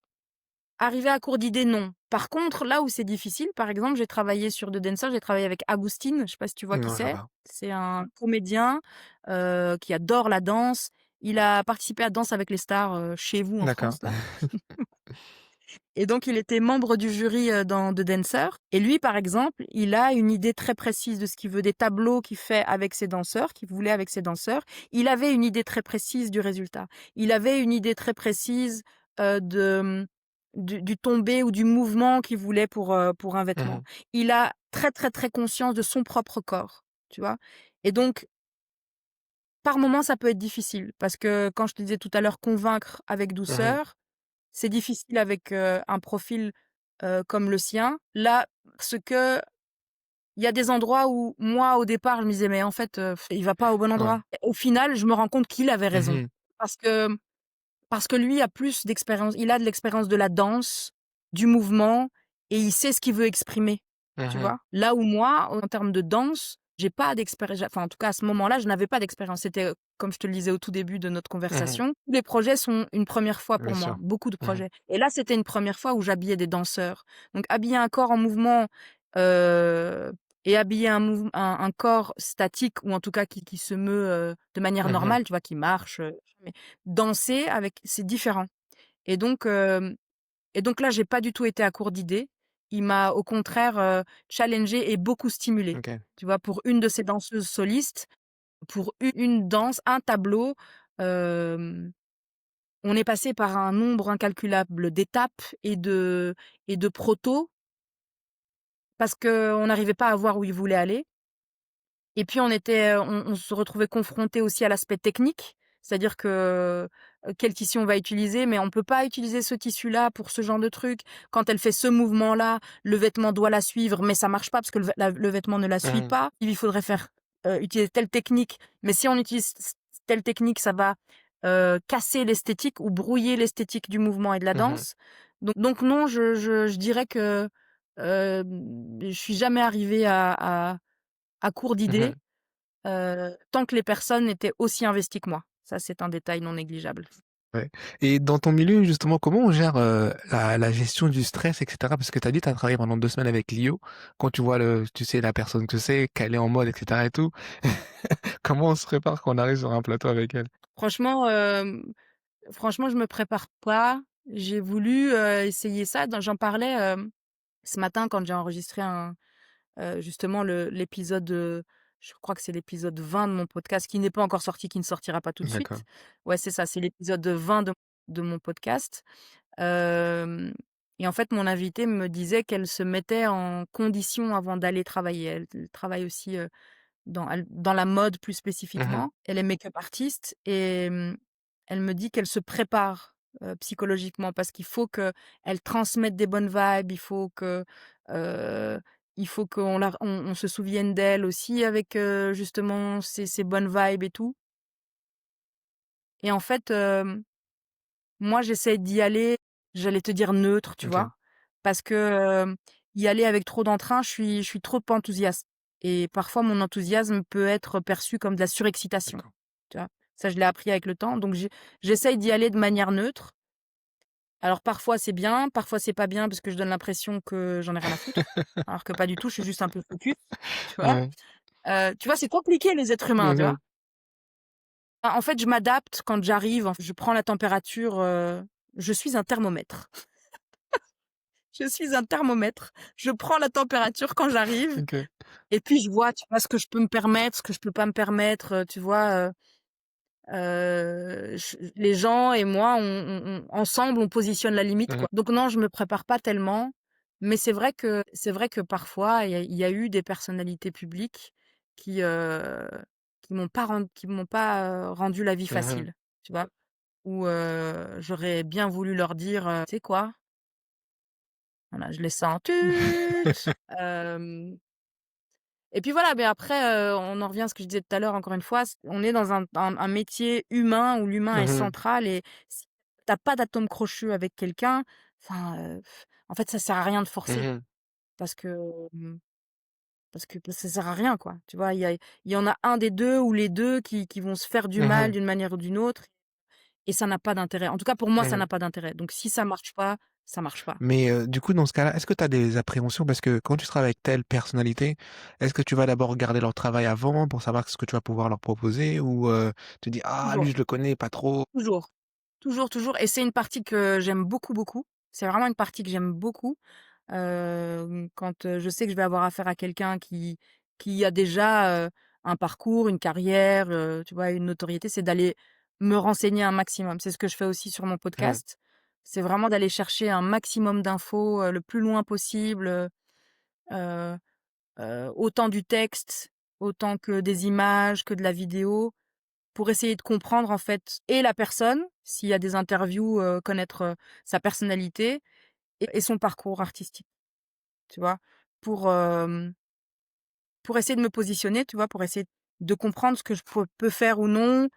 arriver à court d'idées, non. Par contre, là où c'est difficile, par exemple, j'ai travaillé sur The Dancer, j'ai travaillé avec Agustin, je sais pas si tu vois qui Non, je vois c'est? pas. C'est un comédien, qui adore la danse. Il a participé à Danse avec les stars, chez vous en D'accord. France là. Et donc il était membre du jury, dans The Dancer et lui, par exemple, il a une idée très précise de ce qu'il veut, des tableaux qu'il fait avec ses danseurs, qu'il voulait avec ses danseurs. Il avait une idée très précise du résultat. Il avait une idée très précise, de, du tombé ou du mouvement qu'il voulait pour un Mmh vêtement. mh. Il a très, très, très conscience de son propre corps, tu vois? Et donc par moments, ça peut être difficile parce que quand je te disais tout à l'heure convaincre avec Mmh. douceur, c'est difficile avec, un profil, comme le sien. Là, parce que il y a des endroits où moi, au départ, je me disais: «Mais en fait, il va pas au bon Ouais. endroit». Au final, je me rends compte qu'il avait raison Mmh. parce que lui a plus d'expérience. Il a de l'expérience de la danse, du mouvement et il sait ce qu'il veut exprimer, tu Mmh. vois? Là où moi, en termes de danse, j'ai pas d'expérience. Enfin, en tout cas, à ce moment-là, je n'avais pas d'expérience. C'était, comme je te le disais au tout début de notre Mmh. conversation, tous les projets sont une première fois Bien pour moi, sûr. beaucoup de Mmh. projets et là, c'était une première fois où j'habillais des danseurs. Donc habiller un corps en mouvement, heu et habiller un corps statique ou en tout cas qui se meut, de manière Mmh. normale, tu vois? Qui marche, mais danser avec c'est différent et donc là, j'ai pas du tout été à court d'idées. Il m'a au contraire, challengée et beaucoup stimulée. OK. Tu vois? Pour une de ces danseuses solistes, pour une danse, un tableau, hem, on est passé par un nombre incalculable d'étapes et de protos parce qu'on n'arrivait pas à voir où il voulait aller. Et puis on se retrouvait confrontés aussi à l'aspect technique, c'est-à-dire que, quel tissu on va utiliser, mais on peut pas utiliser ce tissu-là pour ce genre de truc. Quand elle fait ce mouvement-là, le vêtement doit la suivre, mais ça marche pas parce que le vêtement ne la suit Mmh. pas. Il faudrait faire, utiliser telle technique, mais si on utilise telle technique, ça va, casser l'esthétique ou brouiller l'esthétique du mouvement et de la Mmh. danse. Donc non, je dirais que, je suis jamais arrivée à court d'idées, Mmh. tant que les personnes étaient aussi investies que moi. Ça, c'est un détail non négligeable. Ouais, et dans ton milieu, justement, comment on gère, la gestion du stress et cetera? Parce que tu as dit, tu as travaillé pendant 2 semaines avec Clio. Quand tu vois tu sais, la personne que c'est, qu'elle est en mode et cetera et tout, comment on se prépare quand on arrive sur un plateau avec elle? Franchement, franchement, je me prépare pas. J'ai voulu, essayer ça, j'en parlais, ce matin quand j'ai enregistré justement l'épisode, je crois que c'est l'épisode 20 de mon podcast qui n'est pas encore sorti, qui ne sortira pas tout de suite. D'accord. Ouais, c'est ça, c'est l'épisode 20 de mon podcast. Hem et en fait, mon invitée me disait qu'elle se mettait en condition avant d'aller travailler. Elle travaille aussi, dans la mode plus Mmh. spécifiquement. Elle est make-up artiste et elle me dit qu'elle se prépare, psychologiquement parce qu'il faut qu'elle transmette des bonnes vibes, heu, il faut on se souvienne d'elle aussi avec, justement ces bonnes vibes et tout et en fait, moi, j'essaie d'y aller, j'allais te dire neutre, tu OK. vois? Parce que, y aller avec trop d'entrain, je suis trop enthousiaste et parfois mon enthousiasme peut être perçu comme de la surexcitation, D'accord. tu vois? Ça, je l'ai appris avec le temps, donc j'essaye d'y aller de manière neutre. Alors parfois c'est bien, parfois c'est pas bien parce que je donne l'impression que j'en ai rien à foutre, alors que pas du tout, je suis juste un peu focus, tu vois? Ouais. Tu vois, c'est compliqué les êtres humains, tu vois? Mmh. En fait, je m'adapte quand j'arrive, je prends la température, je suis un thermomètre. Je suis un thermomètre. Je prends la température quand j'arrive OK. et puis je vois, tu vois, ce que je peux me permettre, ce que je peux pas me permettre, tu vois? Ch les gens et moi, ensemble, on positionne la limite, Mmh. quoi. Donc non, je me prépare pas tellement, mais c'est vrai que parfois, il y a eu des personnalités publiques qui, qui m'ont pas, rendu la vie Mmh. facile, tu vois? Où, j'aurais bien voulu leur dire, «Tu sais quoi? Voilà, je les sens tut». Hem Et puis voilà, mais après, on en revient à ce que je disais tout à l'heure, encore une fois, on est dans un métier humain où l'humain est Mmh. central et si tu pas d'atome crochu avec quelqu'un, enfin, en fait, ça sert à rien de forcer Mmh. parce que, mmh, ça sert à rien, quoi. Tu vois? Il y en a un des 2 ou les 2 qui vont se faire du mal Mmh. d'une manière ou d'une autre et ça n'a pas d'intérêt. En tout cas, pour moi, ça Mmh. n'a pas d'intérêt. Donc si ça marche pas, ça marche pas. Mais, du coup, dans ce cas-là, est-ce que tu as des appréhensions? Parce que quand tu travailles avec telle personnalité, est-ce que tu vas d'abord regarder leur travail avant pour savoir ce que tu vas pouvoir leur proposer ou, tu dis: «Ah lui Toujours. je le connais pas trop». Toujours. Toujours, toujours et c'est une partie que j'aime beaucoup, beaucoup. C'est vraiment une partie que j'aime beaucoup. Quand, je sais que je vais avoir affaire à quelqu'un qui a déjà, un parcours, une carrière, tu vois, une notoriété, c'est d'aller me renseigner un maximum. C'est ce que je fais aussi sur mon Mmh. podcast. C'est vraiment d'aller chercher un maximum d'infos, le plus loin possible, heu autant du texte, autant que des images, que de la vidéo, pour essayer de comprendre, en fait, et la personne, s'il y a des interviews, connaître, sa personnalité et son parcours artistique, tu vois? Pour, pour essayer de me positionner, tu vois? Pour essayer de comprendre ce que je peux faire ou non,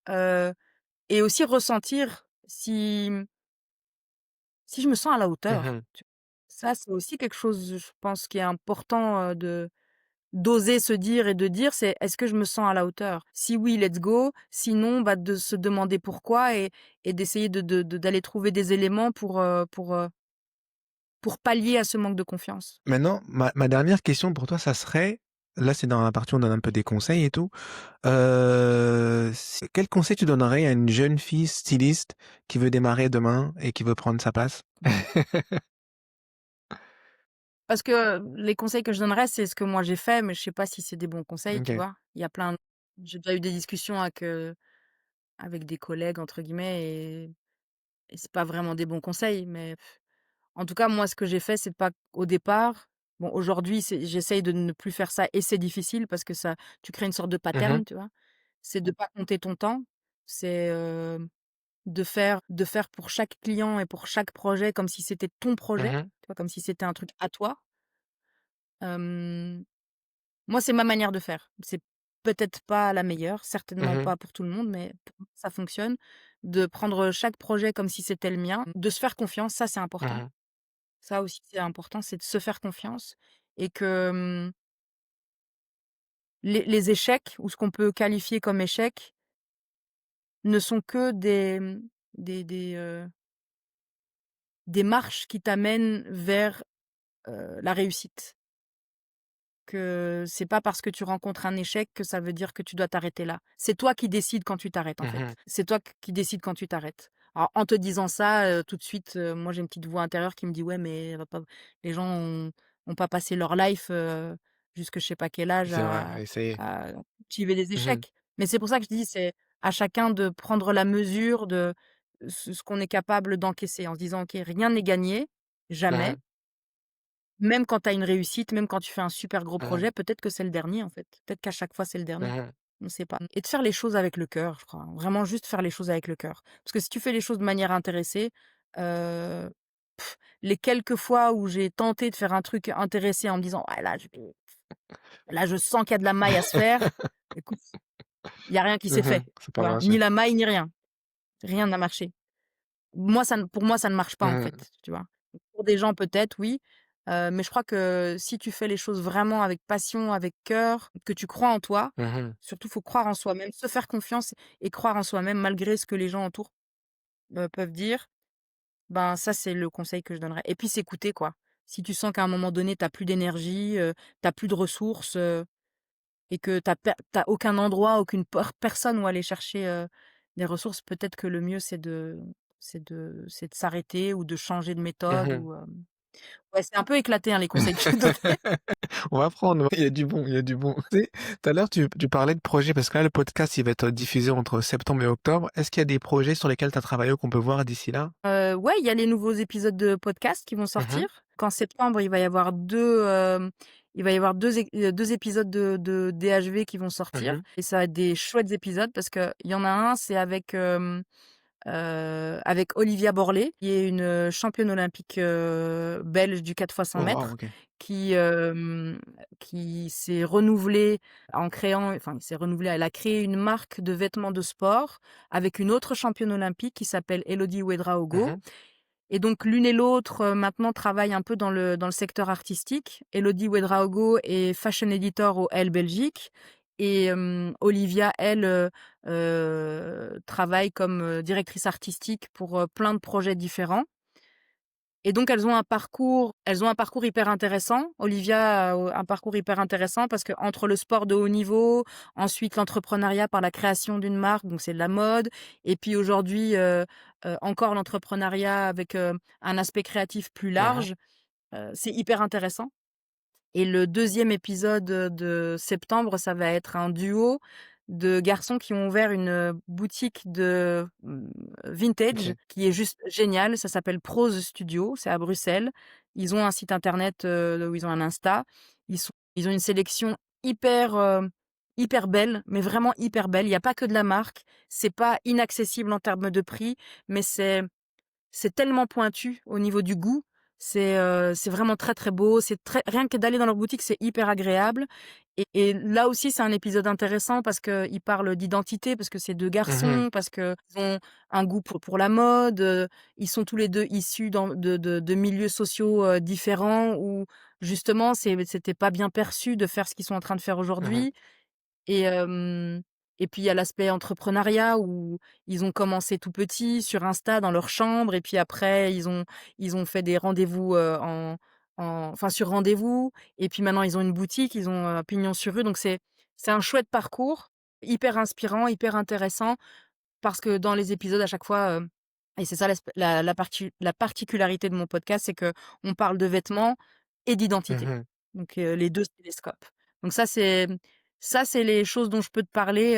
heu et aussi ressentir si je me sens à la hauteur, Mmh. tu ça, c'est aussi quelque chose, je pense, qui est important, de d'oser se dire et de dire, c'est: «Est-ce que je me sens à la hauteur?» Si oui, let's go, sinon, bah, de se demander pourquoi et d'essayer d'aller trouver des éléments pour pallier à ce manque de confiance. Maintenant, ma dernière question pour toi, ça serait, là, c'est dans la partie où on donne un peu des conseils et tout. C Quel conseil tu donnerais à une jeune fille styliste qui veut démarrer demain et qui veut prendre sa place? Parce que les conseils que je donnerais, c'est ce que moi j'ai fait, mais je sais pas si c'est des bons conseils, tu OK. vois? Il y a plein J'ai déjà eu des discussions avec des collègues entre guillemets et c'est pas vraiment des bons conseils, mais en tout cas, moi, ce que j'ai fait, c'est pas au départ bon, aujourd'hui, j'essaye de ne plus faire ça et c'est difficile parce que ça tu crées une sorte de Mmh mh. pattern, tu vois? C'est de pas compter ton temps, c'est, de faire pour chaque client et pour chaque projet comme si c'était ton projet, Mmh. tu vois? Comme si c'était un truc à toi. Hem, Moi, c'est ma manière de faire. C'est peut-être pas la meilleure, certainement Mmh. pas pour tout le monde, mais pour moi, ça fonctionne. De prendre chaque projet comme si c'était le mien, de se faire confiance, ça, c'est important. Mmh. Ça aussi, c'est important, c'est de se faire confiance et que, les échecs ou ce qu'on peut qualifier comme échec ne sont que des des, heu, des marches qui t'amènent vers, la réussite. Que c'est pas parce que tu rencontres un échec que ça veut dire que tu dois t'arrêter là. C'est toi qui décides quand tu t'arrêtes, en fait. Mmh. C'est toi qui décides quand tu t'arrêtes. Alors en te disant ça, tout de suite, moi j'ai une petite voix intérieure qui me dit: «Ouais, mais va pas les gens ont pas passé leur life, jusque je sais pas quel âge C'est vrai, essayer. à cultiver des Mmh. échecs». Mais c'est pour ça que je dis, c'est à chacun de prendre la mesure de ce qu'on est capable d'encaisser en se disant: «OK, rien n'est gagné, jamais». Mmh. Même quand tu as une réussite, même quand tu fais un super gros Mmh. projet, peut-être que c'est le dernier, en fait. Peut-être qu'à chaque fois, c'est le dernier. Mmh. On sait pas et de faire les choses avec le cœur, je crois. Vraiment juste faire les choses avec le cœur. Parce que si tu fais les choses de manière intéressée, heu, les quelques fois où j'ai tenté de faire un truc intéressé en me disant: «Ouais, là, je sens qu'il y a de la maille à se faire», écoute, il y a rien qui s'est fait, C'est tu pas vois? marché. Ni la maille, ni rien. Rien n'a marché. Pour moi, ça ne marche pas, en Mmh. fait, tu vois? Pour des gens, peut-être, oui, mais je crois que si tu fais les choses vraiment avec passion, avec cœur, que tu crois en toi, Mmh. surtout, faut croire en soi-même, se faire confiance et croire en soi-même malgré ce que les gens autour, peuvent dire, ben, ça, c'est le conseil que je donnerais et puis s'écouter, quoi. Si tu sens qu'à un moment donné, tu as plus d'énergie, tu as plus de ressources, et que tu as aucun endroit, aucune personne où aller chercher, des ressources, peut-être que le mieux, c'est de s'arrêter ou de changer de méthode Mmh. ou, ouais, c'est un peu éclaté, hein, les conseils que je vais donner. On va prendre, il y a du bon, il y a du bon. Tu sais, tout à l'heure, tu parlais de projets parce que là, le podcast, il va être diffusé entre septembre et octobre. Est-ce qu'il y a des projets sur lesquels tu as travaillé ou qu'on peut voir d'ici là? Ouais, il y a les nouveaux épisodes de podcast qui vont Mmh. sortir. Qu'en septembre, il va y avoir 2 épisodes de DHV qui vont sortir Mmh. et ça va être des chouettes épisodes parce qu'il y en a un, c'est avec Olivia Borlée, qui est une, championne olympique, belge du 4 fois 100 Oh waouh, mètres, OK. qui, hem, qui s'est renouvelée en créant enfin, s'est renouvelée, elle a créé une marque de vêtements de sport avec une autre championne olympique qui s'appelle Elodie Ouedraogo Mmh. et donc l'une et l'autre, maintenant travaillent un peu dans le secteur artistique. Elodie Ouedraogo est fashion editor au Elle Belgique et Olivia, elle, travaille comme, directrice artistique pour, plein de projets différents et donc elles ont un parcours hyper intéressant. Olivia a, un parcours hyper intéressant parce que entre le sport de haut niveau, ensuite l'entrepreneuriat par la création d'une marque, donc c'est de la mode et puis aujourd'hui, encore l'entrepreneuriat avec, un aspect créatif plus Mmh. large, c'est hyper intéressant et le deuxième épisode, de septembre, ça va être un duo de garçons qui ont ouvert une, boutique de, vintage OK. qui est juste géniale. Ça s'appelle Prose Studio, c'est à Bruxelles. Ils ont un site internet, où ils ont un Insta. Ils ont une sélection hyper, hyper belle, mais vraiment hyper belle. Il y a pas que de la marque. C'est pas inaccessible en termes de prix, mais c'est tellement pointu au niveau du goût. C'est vraiment très, très beau. C'est très rien que d'aller dans leur boutique, c'est hyper agréable et là aussi, c'est un épisode intéressant parce qu'ils parlent d'identité, parce que c'est 2 Mmh. garçons, parce qu'ils ont un goût pour la mode, ils sont tous les 2 issus de milieux sociaux, différents où justement c'était pas bien perçu de faire ce qu'ils sont en train de faire Mmh. aujourd'hui. Et et puis il y a l'aspect entrepreneuriat où ils ont commencé tout petits sur Insta dans leur chambre et puis après ils ont fait des rendez-vous, enfin sur rendez-vous et puis maintenant ils ont une boutique, ils ont, pignon sur rue donc c'est un chouette parcours, hyper inspirant, hyper intéressant parce que dans les épisodes à chaque fois, et c'est ça la particularité de mon podcast, c'est qu'on parle de vêtements et d'identité. Mmh. Donc les 2 se télescopent. Donc ça c'est les choses dont je peux te parler,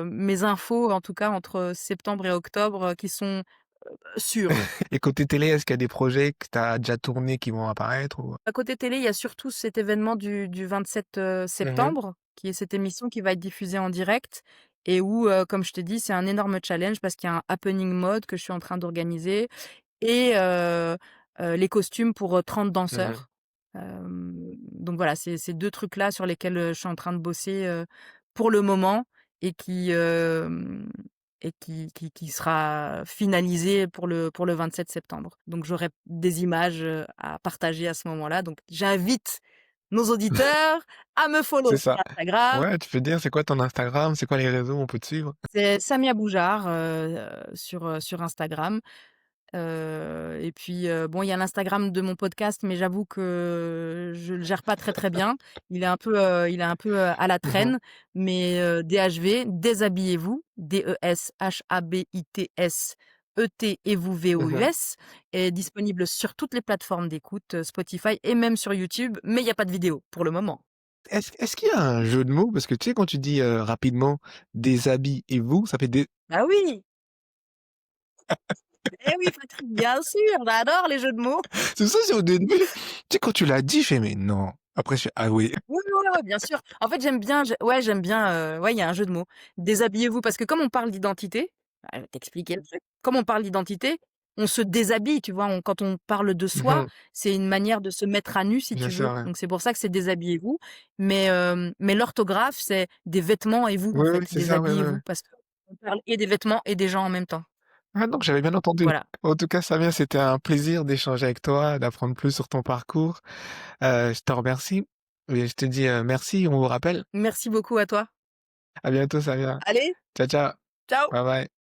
mes infos en tout cas entre septembre et octobre, qui sont, sûres. Et côté télé, est-ce qu'il y a des projets que tu as déjà tournés qui vont apparaître ou? À côté télé, il y a surtout cet événement du 27, Mmh. septembre, qui est cette émission qui va être diffusée en direct et où, comme je t'ai dit, c'est un énorme challenge parce qu'il y a un happening mode que je suis en train d'organiser et les costumes pour, 30 Mmh. danseurs. Donc voilà, c'est ces 2 trucs-là sur lesquels, je suis en train de bosser, pour le moment et qui sera finalisé pour le 27 septembre. Donc j'aurai des images, à partager à ce moment-là. Donc j'invite nos auditeurs à me C'est follow ça. sur Instagram. Ouais, tu peux dire c'est quoi ton Instagram? C'est quoi les réseaux où on peut te suivre? C'est Samia Boujard, sur Instagram. Et puis, bon, il y a l'Instagram de mon podcast, mais j'avoue que je le gère pas très, très bien. Il est un peu, à la Mmh. traîne, mais DHV, déshabillez-vous, DESHABITS, et vous, Mmh. VOUS, est disponible sur toutes les plateformes d'écoute, Spotify et même sur YouTube, mais il y a pas de vidéo pour le moment. Est-ce qu'il y a un jeu de mots? Parce que tu sais quand tu dis, rapidement: «des habits» et «vous», ça fait des Bah oui! Eh oui, Patrick, bien sûr, j'adore les jeux de mots. c'est ça, c'est au début, tu sais quand tu l'as dit, je fais: «Mais non». Après je fais: «Ah oui». Oui, oui, ouais, ouais, bien sûr. En fait, j'aime bien, ouais, il y a un jeu de mots. Déshabillez-vous parce que comme on parle d'identité, je vais t'expliquer le truc. Comme on parle d'identité, on se déshabille, tu vois? Quand on parle de soi, Mmh. c'est une manière de se mettre à nu, si Bien tu sûr, veux. ouais. Donc c'est pour ça que c'est déshabillez-vous. Mais l'orthographe, c'est des vêtements et vous, en Oui, oui, fait. c'est ça, ouais, ouais, ouais. Déshabillez-vous parce qu'on parle et des vêtements et des gens en même temps. Ah donc j'avais bien entendu. Voilà. En tout cas, Samia, c'était un plaisir d'échanger avec toi, d'apprendre plus sur ton parcours. Je te remercie et je te dis, merci, on vous rappelle. Merci beaucoup à toi. À bientôt Samia. Allez, Ciao, ciao. ciao! Bye bye.